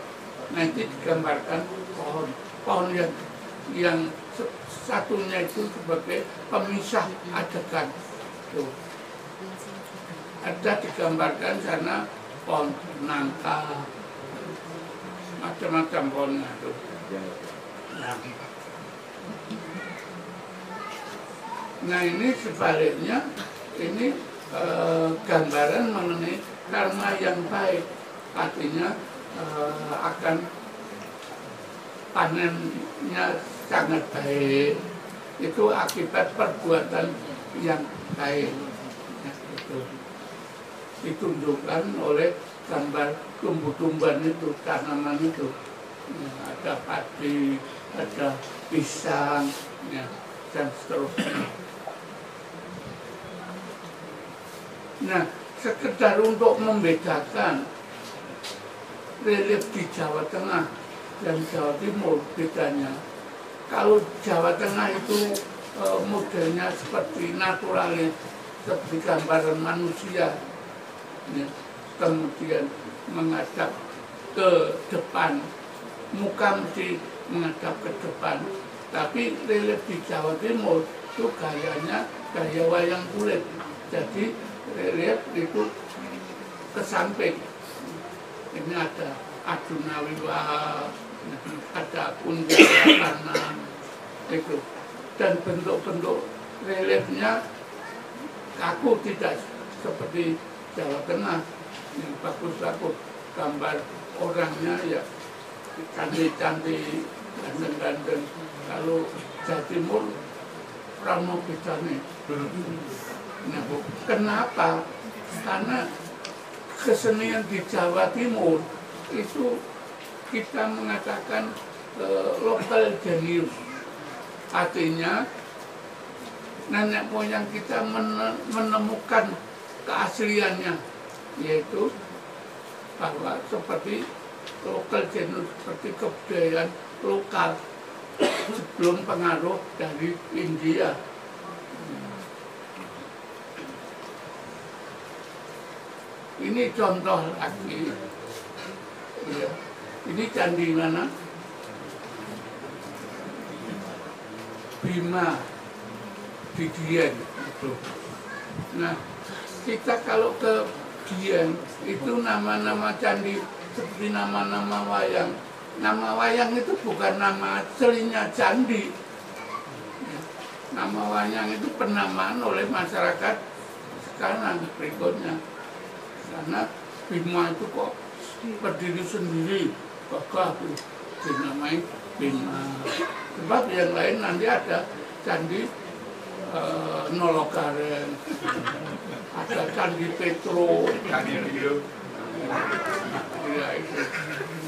Nanti digambarkan pohon yang satunya itu sebagai pemisah adegan. Tuh. Ada digambarkan sana pohon nangka, macam-macam pohonnya tuh. Nah ini sebaliknya, ini gambaran mengenai karma yang baik, artinya akan panennya sangat baik, itu akibat perbuatan yang baik. Nah, itu ditunjukkan oleh gambar tumbuh-tumbuhan itu, tanaman itu. Nah, ada padi, ada pisang, ya, dan seterusnya. Nah, sekedar untuk membedakan relief di Jawa Tengah dan Jawa Timur bedanya. Kalau Jawa Tengah itu modelnya seperti naturalis, seperti gambaran manusia, ya, kemudian menghadap ke depan, muka mesti menghadap ke depan. Tapi relief di Jawa Timur itu gayanya gaya wayang kulit. Jadi relief itu ke samping. Ini ada Arjuna Wiwaha, ada Kuntilanak itu, dan bentuk-bentuk reliefnya kaku, tidak seperti Jawa Tengah yang bagus-bagus, gambar orangnya ya cantik-cantik, ganteng-ganteng. Kalau Jawa Timur Rano Bidane. Nah, kenapa? Karena kesenian di Jawa Timur itu kita mengatakan lokal jenius. Artinya nenek moyang kita menemukan keasliannya, yaitu bahwa seperti lokal jenius, seperti kebudayaan lokal sebelum pengaruh dari India. Ini contoh lagi, ya. Ini candi mana? Bima di Dieng. Nah, kita kalau ke Dieng itu nama-nama candi seperti nama-nama wayang. Nama wayang itu bukan nama aslinya candi. Nama wayang itu penamaan oleh masyarakat sekarang berikutnya. Karena Bima itu kok berdiri sendiri, gagah dinamai Bima. Sebab yang lain nanti ada candi Nolokaren, ada candi Petro, ya, itu.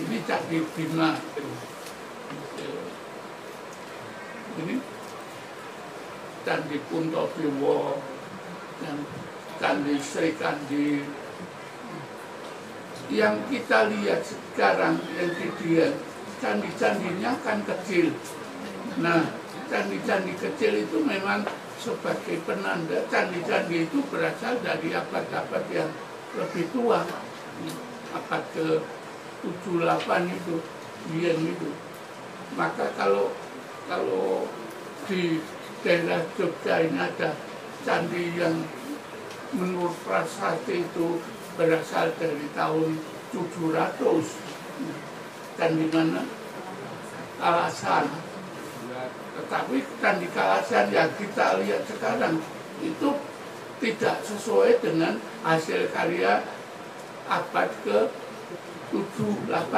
Ini candi Bima. Ini candi Puntadewa dan candi Sri Kandi. Yang kita lihat sekarang yang di Dieng, candi-candinya kan kecil. Nah, candi-candi kecil itu memang sebagai penanda candi-candi itu berasal dari abad-abad yang lebih tua, abad ke-7-8 itu, Dieng itu. Maka kalau di daerah Jogja ini ada candi yang menurut prasasti itu berasal dari tahun 700, candi mana? Kalasan. Tetapi candi Kalasan yang kita lihat sekarang itu tidak sesuai dengan hasil karya abad ke-7-8.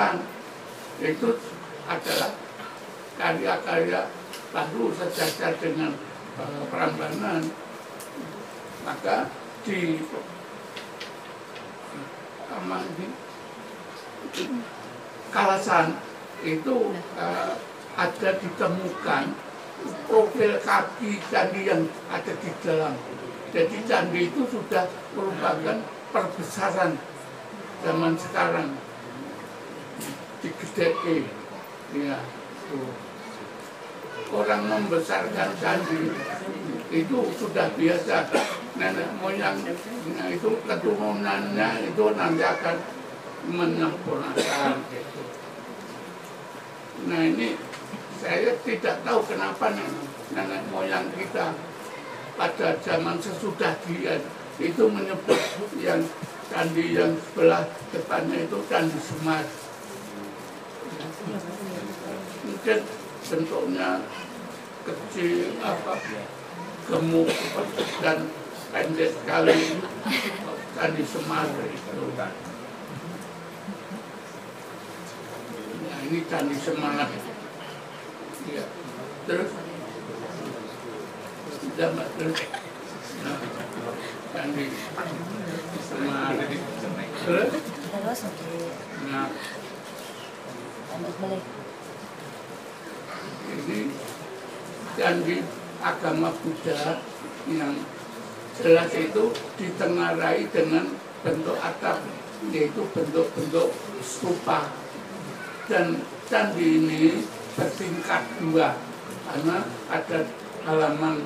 Itu adalah karya-karya baru sejajar dengan Prambanan. Maka di Kalasan itu ada ditemukan profil kaki candi yang ada di dalam. Jadi candi itu sudah merupakan perbesaran zaman sekarang, digedeke, ya. Orang membesarkan candi itu sudah biasa. Nenek moyangnya itu keturunannya itu nanti akan menyempurnakan gitu. Nah, ini saya tidak tahu kenapa nenek moyang kita pada zaman sesudah dia itu menyebut yang candi yang sebelah depannya itu Candi Semar. Mungkin bentuknya kecil, gemuk dan pendek sekali, Candi Semar itu. Nah, ini Candi Semar. Ya. Terus terus nah, Candi Semar. Terus nah, ini candi agama Buddha yang jelas itu ditengarai dengan bentuk atap, yaitu bentuk-bentuk stupa. Dan candi ini bertingkat 2 karena ada halaman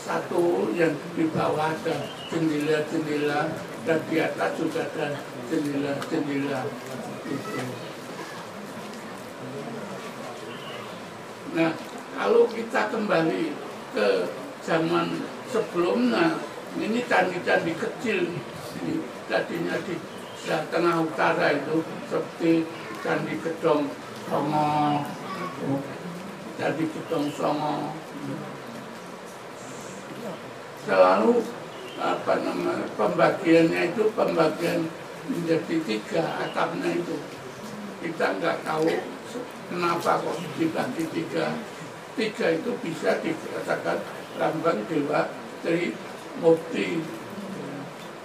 1 yang di bawah ada jendela-jendela dan di atas juga ada jendela-jendela itu. Nah, kalau kita kembali ke zaman sebelumnya, ini candi-candi kecil, tadinya di tengah utara itu seperti Candi Gedong Songo, Candi Gedong Songo. Selalu pembagiannya itu pembagian menjadi 3 atapnya itu. Kita nggak tahu kenapa kok dibagi 3. 3 itu bisa dikatakan lambang Dewa Trimurti.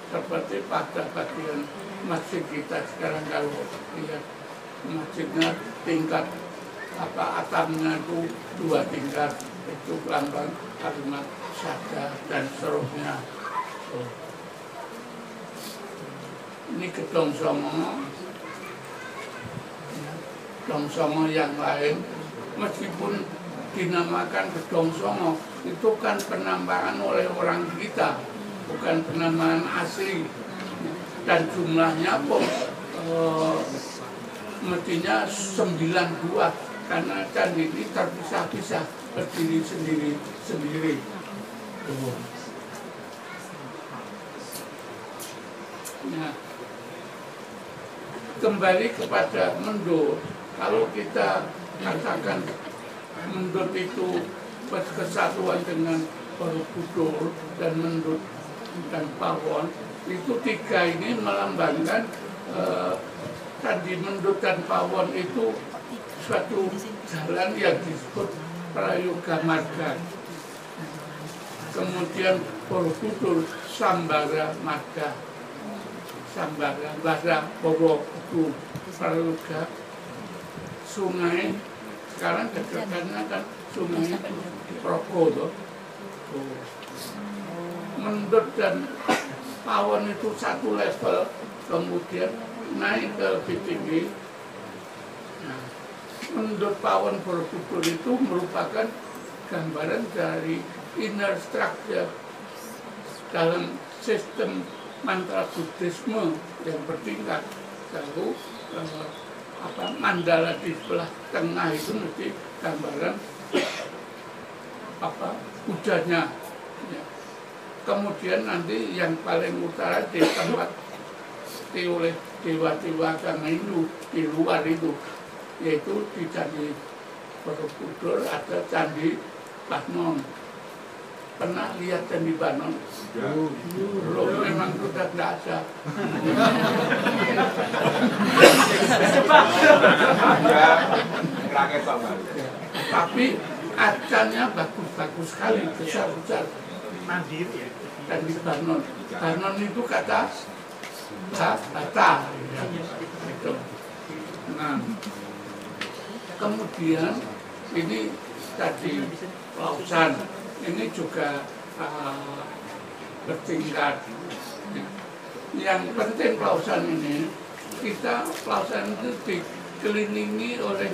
Seperti pada bagian masjid kita sekarang kalau lihat masjidnya tingkat atapnya itu 2 tingkat, itu lambang kalimat Sada dan seterusnya. Ini Gedong Songo, Gedong Songo yang lain meskipun dinamakan Gedong Songo itu kan penambahan oleh orang kita, bukan penamaan asli, dan jumlahnya pun mestinya 9 buah karena candi ini terpisah-pisah berdiri sendiri-sendiri. Nah, kembali kepada Mendut, kalau kita katakan Mendut itu berkesatuan dengan Borobudur dan Mendut dan Pawon, itu 3 ini melambangkan Candi Mendut dan Pawon itu suatu jalan yang disebut Prayoga Marga. Kemudian Borobudur Sambara Marga, Sambara bahasa Borobudur Prayoga. Sungai sekarang dekatnya kan Sungai Progo. Mendut dan Pawon itu 1 level, kemudian naik ke lebih tinggi. Nah, Mendut Pawon Borobudur itu merupakan gambaran dari inner structure dalam sistem mantra Buddhisme yang bertingkat. Lalu mandala di sebelah tengah itu mesti gambaran kudanya. Ya. Kemudian nanti yang paling utara di tempat oleh dewa-dewa agama Hindu di luar itu, yaitu di Candi Borobudur ada Candi Banon. Pernah lihat Candi Banon? Belum, memang sudah tidak ada. Tapi acannya bagus-bagus sekali, besar-besar. Mandiri ya? Candi Banon. Banon itu kata bata. Ya. Itu. Nah, kemudian ini tadi Lausan. Ini juga bertingkat. Yang penting Lausan ini, Lausan itu dikelilingi oleh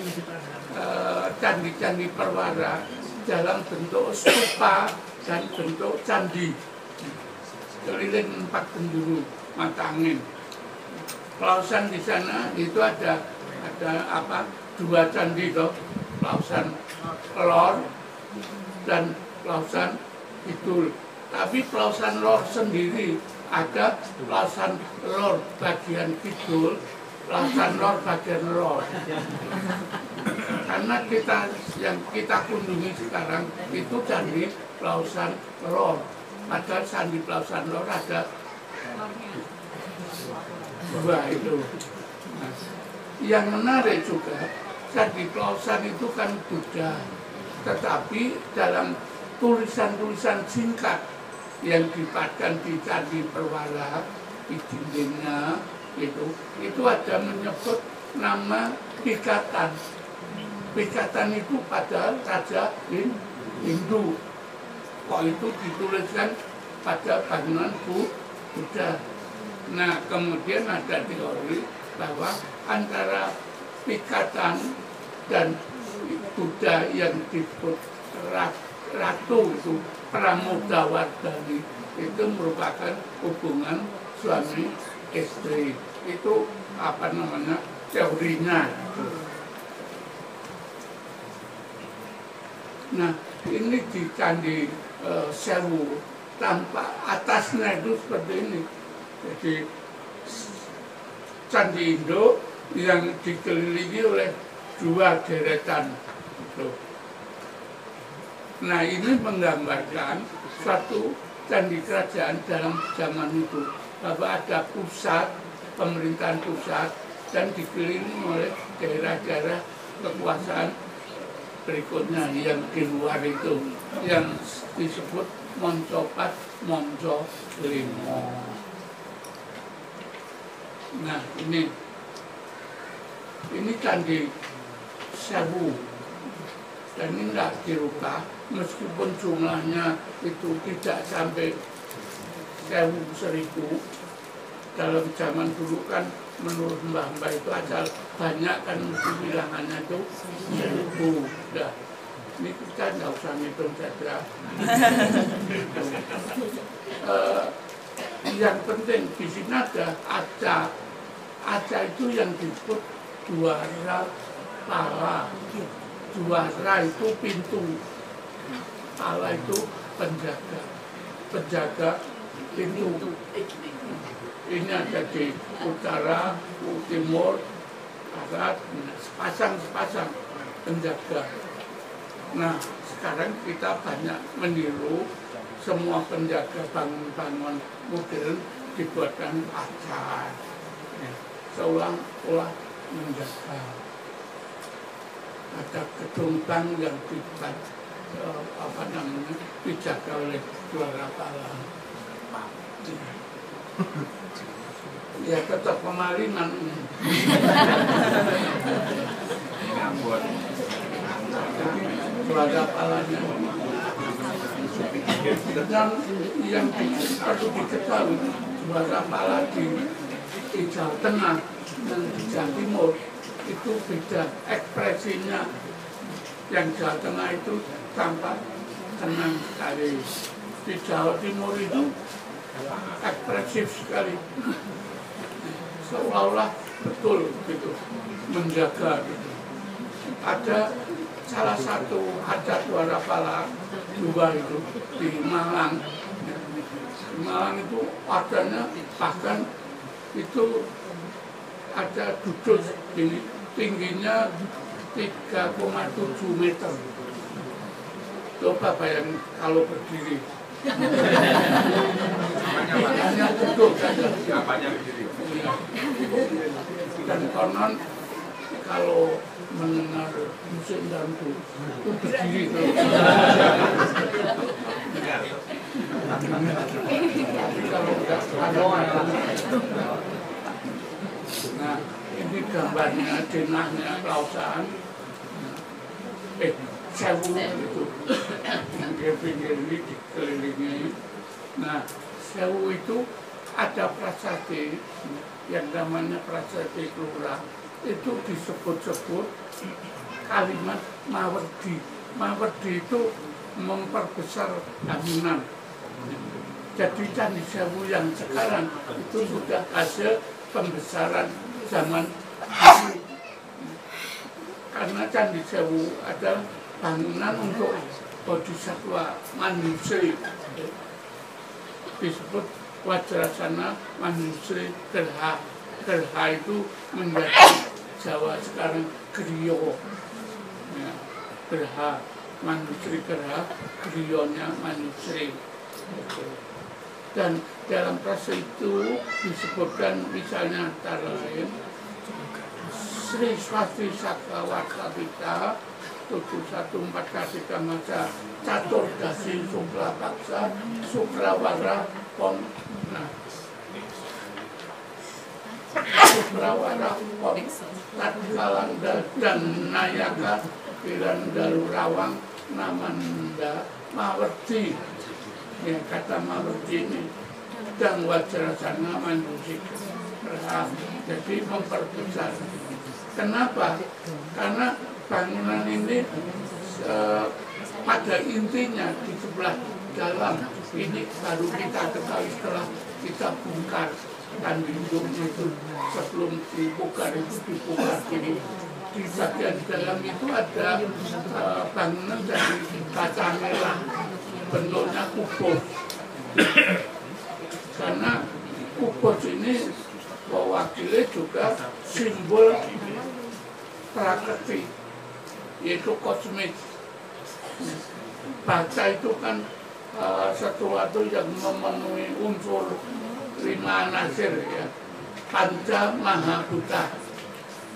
candi-candi perwara dalam bentuk stupa dan bentuk candi. Keliling 4 penjuru mata angin. Lausan di sana itu ada 2 candi toh, Lausan Lor dan Lausan Kidul. Tapi Lausan Lor sendiri ada Lausan Lor bagian Kidul, Lausan Lor bagian Lor. Karena yang kita kunjungi sekarang itu candi Lausan Lor. Padahal candi Lausan Lor ada 2 itu. Nah, yang menarik juga candi Lausan itu kan Buddha, tetapi dalam tulisan-tulisan singkat yang dipasang di candi perwara di dindingnya itu ada menyebut nama Pikatan. Pikatan itu padahal raja Hindu. Kok itu dituliskan pada bangunan Buddha. Nah, kemudian ada teori bahwa antara Pikatan dan Buddha yang disebut Ratu itu Pramodawardhani itu merupakan hubungan suami istri. Itu teorinya. Nah, ini di Candi Sewu tanpa atasnya itu seperti ini. Jadi Candi Indo yang dikelilingi oleh 2 deretan. Nah, ini menggambarkan suatu candi kerajaan dalam zaman itu, bahwa ada pusat, pemerintahan pusat, dan dikelilingi oleh daerah-daerah kekuasaan berikutnya yang di luar itu, yang disebut Moncopat, Monco Limo. Nah, ini Candi Sewu, dan ini tidak dirubah meskipun jumlahnya itu tidak sampai 1.000. Dalam zaman dulu kan menurut mbah-mbah itu asal banyak kan mesti bilangannya itu 1.000. Nah, ini kita nggak usah ngitung saja. Yang penting di sini ada aca. Aca itu yang disebut Dwara Pala. Dwara itu pintu, pala itu penjaga, pintu. Ini ada di utara, timur, barat, sepasang penjaga. Nah, sekarang kita banyak meniru semua penjaga bangunan modern dibuatkan acar, seolah-olah menjaga. Ada gedung bank yang dibuat dijaga oleh Dwara Pala. Ya tetap kemalingan. Dwara Palanya. Dan yang perlu diketahui, Dwara Pala di Jawa Tengah dan di Jawa Timur itu beda ekspresinya. Yang Jawa Tengah itu tampak tenang sekali, di Jawa Timur itu ekspresif sekali, seolah-olah betul gitu, menjaga gitu. Ada salah satu adat Dwara Pala 2 itu di Malang. Di Malang itu adanya bahkan itu ada duduk ini, tingginya 3,7 meter. Coba bayangin kalau berdiri. Hanya duduk saja. Dan konon kalau mendengar musik dangdut itu berdiri terus. Tapi kalau enggak ada. Nah, ini gambarnya, denahnya, lausan. Sewu itu. Pinggir-pinggir ini dikelilingi. Nah, Sewu itu ada prasasti yang namanya prasasti Kelura. Itu disebut-sebut kalimat Mawardi. Mawardi itu memperbesar bangunan. Jadi Candi Sewu yang sekarang itu sudah hasil pembesaran zaman dulu. Karena Candi Sewu ada bangunan untuk Bodhisatwa Manusri, disebut Wajrasana Manusri Gerha. Gerha itu menjadi Jawa sekarang Griyo. Ya, Gerha, Manusri Gerha, Griyonya Manusri. Dan dalam proses itu disebutkan misalnya antara lain Sri Swasti Sakawatapita 714 Kartika Masa Catur Dasi Sukla Paksa Sukrawara Pon. Nah, Sukrawara Pon Tatkalanda dan Nayaka Pirandalu Rawang Namanda Mawardi. Ya, kata Mawardi ini dan Wajrasana Manusri Gerha, jadi memperbesar. Kenapa? Karena bangunan ini pada intinya di sebelah dalam ini baru kita ketahui setelah kita bongkar dan lindungnya itu sebelum dibongkar itu dibongkar ini. Di bagian dalam itu ada bangunan dari kaca merah, bentuknya kubus. Karena kubus ini mewakili juga simbol prakriti, yaitu kosmik. Baca itu kan sesuatu yang memenuhi unsur 5 nasir ya, panca maha buta.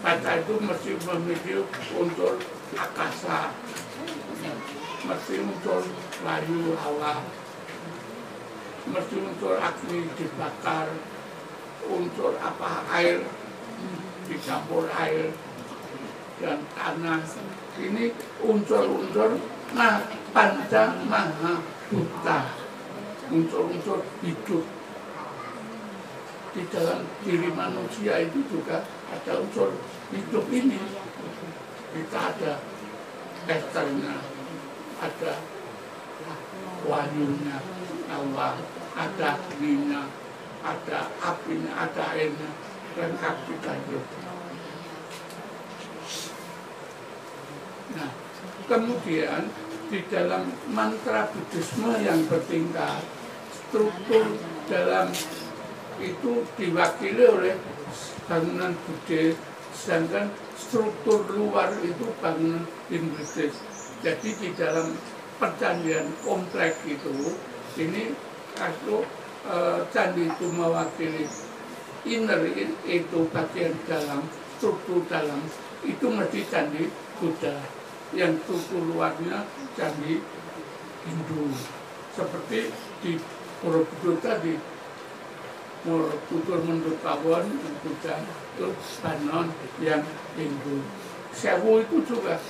Baca itu mesti memiliki unsur akasa, mesti unsur layu hawa, mesti unsur agni dibakar, unsur apa air dicampur air dan tanah. Ini unsur-unsur panca maha buta, unsur-unsur hidup. Di dalam diri manusia itu juga ada unsur hidup ini. Kita ada esternya, ada wayunya Allah, ada agninya, ada apinya, ada airnya, lengkap kita hidup. Nah, kemudian di dalam mantra Buddhisme yang bertingkat, struktur dalam itu diwakili oleh bangunan Buddhis, sedangkan struktur luar itu bangunan Hinduis. Jadi di dalam percandingan kompleks itu, ini kalau candi itu mewakili inner itu bagian dalam, struktur dalam itu mesti candi Buddha. Yang struktur luarnya candi Hindu, seperti di Borobudur tadi, Borobudur Mendut Pawon Buddha itu Banon yang Hindu. Sewu itu juga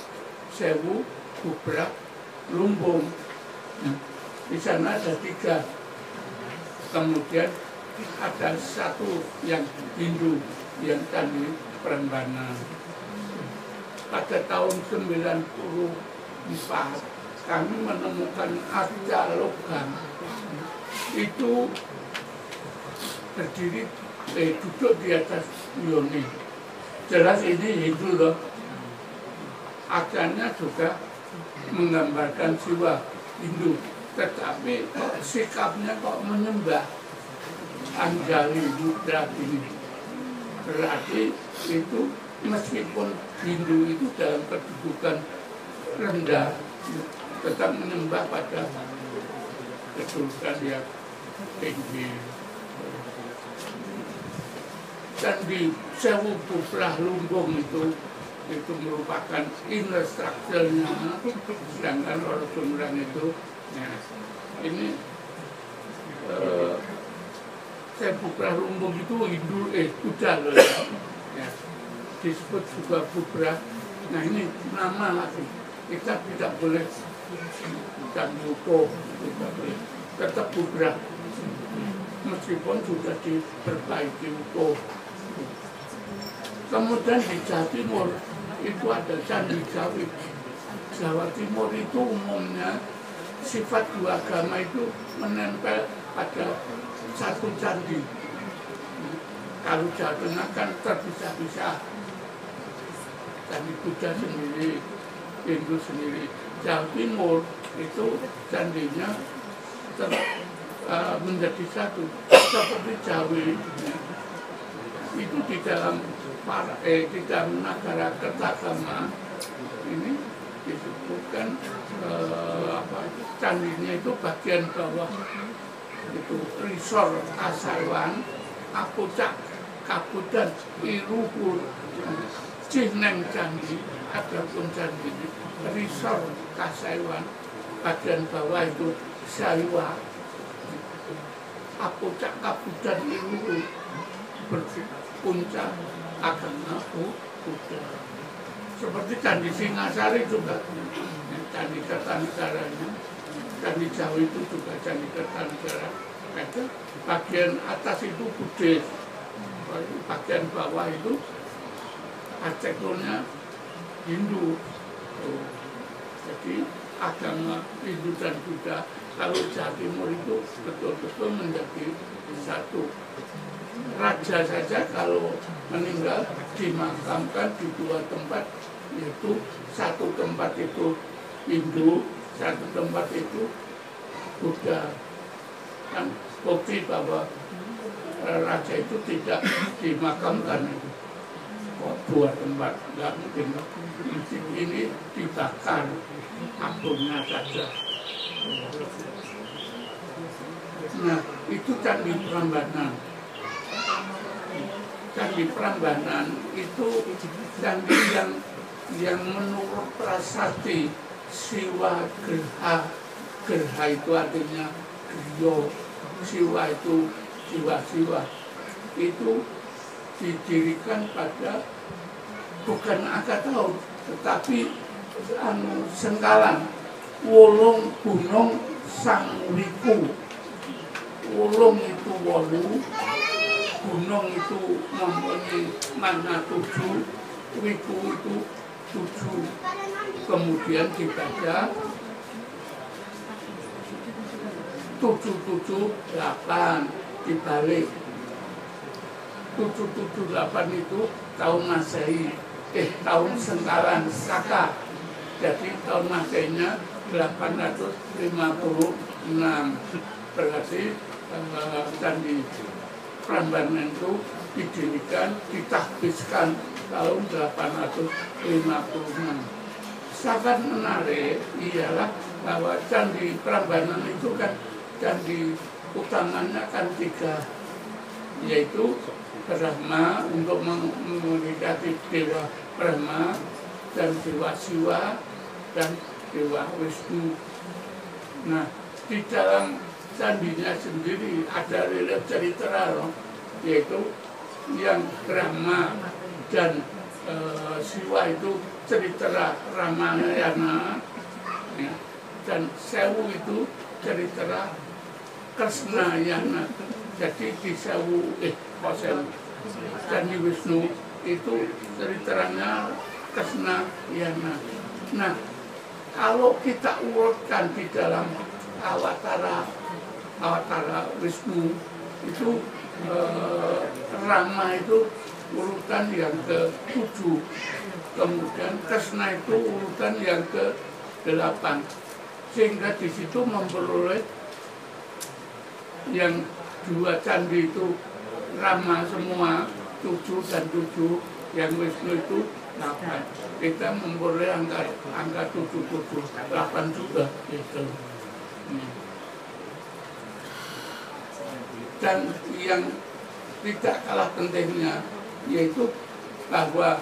Sewu, Gubrak, Lumbung. Nah, di sana ada 3. Kemudian ada 1 yang Hindu, yang candi Prambanan. Pada tahun 94 kami menemukan arca logam itu berdiri duduk di atas yoni. Jelas ini Hindu loh. Arcanya juga menggambarkan jiwa Hindu, tetapi sikapnya kok menyembah Anjali Mudra ini. Berarti itu meskipun Hindu itu dalam kedudukan rendah, tetap menyembah pada kedudukan yang tinggi. Dan di Sewu Gubrak Lumbung itu merupakan inner structure-nya, sedangkan orang Sumedang itu, nah, ini Sewu Gubrak Lumbung itu Hindu, Buddha loh ya. Disebut juga Gubrak. Nah ini nama lagi, kita tidak boleh bukan Yuko, tidak boleh, tetap Gubrak meskipun sudah diperbaiki Yuko. Kemudian di Jawa Timur itu ada Candi Jawi. Jawa Timur itu umumnya sifat 2 agama itu menempel pada satu candi. Kalau Jawa Tengah kan terpisah-pisah, candi Buddha sendiri, Hindu sendiri. Jawa Timur itu candinya menjadi satu, seperti Jawi. Itu di dalam di dalam negara Kertagama ini disebutkan candinya itu bagian bawah itu Risor Kasaiwan, Apucak, Kabudan, Iruhur, Cihneng Candi, adapun candi ini Risor Kasaiwan, bagian bawah itu Saiwa, Apucak, Kabudan, Iruhur, berpuncak agama Buddha. Seperti Candi Singasari juga, Candi Kertanegaranya, Candi Jawa itu juga Candi Kertanegara. Itu bagian atas itu Buddhis, bagian bawah itu arsitekturnya Hindu. Jadi agama Hindu dan Buddha, kalau Jawa Timur itu betul-betul menjadi satu. Raja saja kalau meninggal dimakamkan di 2 tempat, yaitu satu tempat itu Hindu, satu tempat itu Buddha. Kan bukti bahwa raja itu tidak dimakamkan. Kok 2 tempat, nggak mungkin. Ini dibakar abunya saja. Nah, itu Candi Prambanan. Candi Prambanan itu candi yang menurut prasasti Siwa Gerha. Gerha itu artinya griya, Siwa itu jiwa-jiwa. Itu didirikan pada bukan angka tahun, tetapi sengkalan 8 gunung Sangliku. 8 itu 8, gunung itu mempunyai makna 7, wiku itu 7. Kemudian dibaca 778 dibalik. 778 itu tahun Masehi, tahun sengkalan Saka. Jadi tahun Maseinya 856. Berarti Candi Prambanan itu didirikan, ditahbiskan tahun 856. Sangat menarik ialah bahwa Candi Prambanan itu kan candi utamanya kan 3, yaitu Brahma untuk mendekati Dewa Brahma, dan Dewa Siwa, dan Dewa Wisnu. Nah, di dalam candinya sendiri ada relief cerita, yaitu yang Brahma dan Siwa itu cerita Ramayana, ya, dan Sewu itu cerita Krishnayana. Jadi di Sewu, Candi Wisnu itu ceritanya Krishnayana. Nah, kalau kita urutkan di dalam awatara Wisnu itu Rama itu urutan yang ke-7, kemudian Krishna itu urutan yang ke-8, sehingga di situ memperoleh yang 2 candi itu Rama semua 7 dan 7, yang Wisnu itu 8. Kita memperoleh angka 7, 8 juga itu. Dan yang tidak kalah pentingnya yaitu bahwa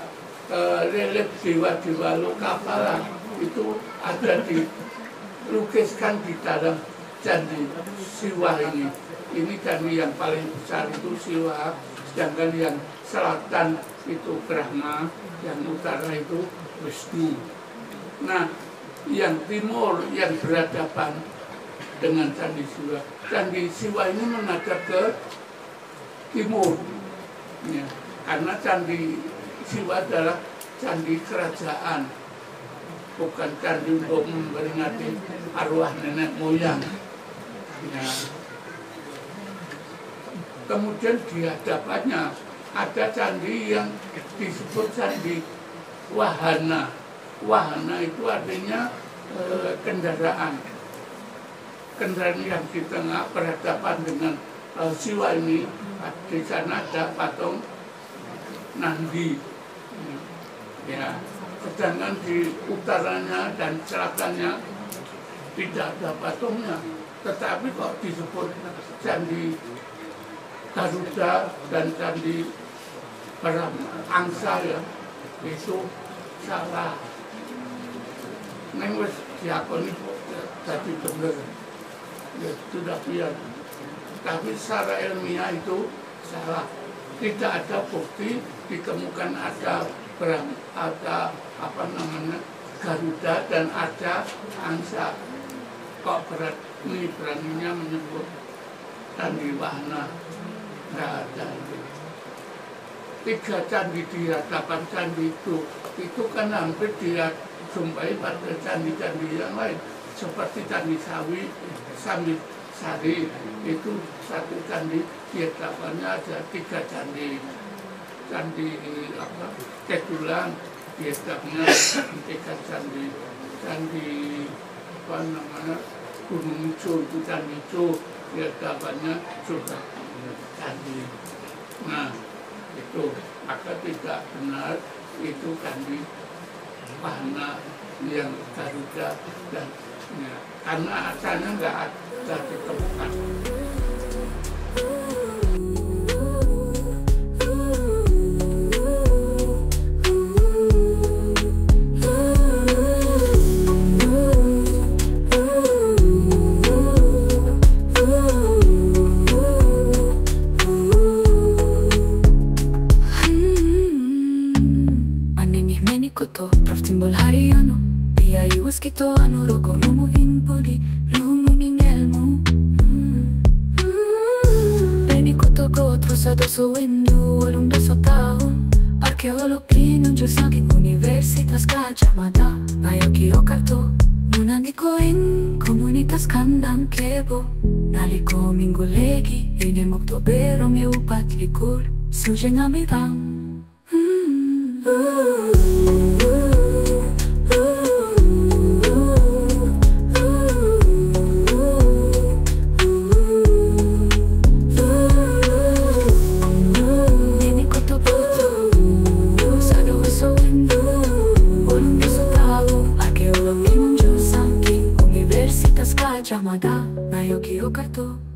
relief dewa-dewa Lokapala itu ada dilukiskan di dalam candi Siwa ini. Ini candi yang paling besar itu Siwa, sedangkan yang selatan itu Brahma, yang utara itu Wisnu. Nah, yang timur yang berhadapan dengan Candi Siwa. Candi Siwa ini menghadap ke timur, ya, karena Candi Siwa adalah candi kerajaan, bukan candi untuk memperingati arwah nenek moyang. Ya. Kemudian di hadapannya ada candi yang disebut Candi Wahana. Wahana itu artinya kendaraan. Kendaraan yang di tengah berhadapan dengan Siwa ini, di sana ada patung Nandi. Ya, sedangkan di utaranya dan selatannya tidak ada patungnya, tetapi kok disebut Candi Garuda dan Candi Angsa, ya, itu salah. Neng wis diakoni jadi bener, ya sudah biar. Tapi secara ilmiah itu salah. Tidak ada bukti ditemukan ada Garuda dan ada Angsa. Kok beraninya menyebut Candi Wahana? Tidak ada. 3 candi di hadapan candi itu kan hampir dia jumpai pada candi-candi yang lain, seperti Candi Sari itu 1 candi, di hadapannya ada 3 candi. Candi Kedulang di hadapannya 3 candi. Candi Gunung Ijo itu Candi Ijo, di hadapannya juga candi. Nah, itu maka tidak benar itu candi Wahana yang Garuda dan ya, karena asalnya nggak ada ditemukan. Prof Timbul Haryono, Kiai Waskito Anuroko, lumuhin budi, lumungin ilmu. Beni Kotoko, terus ada sewindu, 18 tahun. Arkeolog pinunjuk saking Universitas Gajah Mada, Ngayo Kiyokarto, Munangikoin, komunitas kandang kebo. Naliko minggu lagi, ini Oktobero may 24, suje ngamitang. Universitas Gajah Mada, Ngayo Kiyokarto.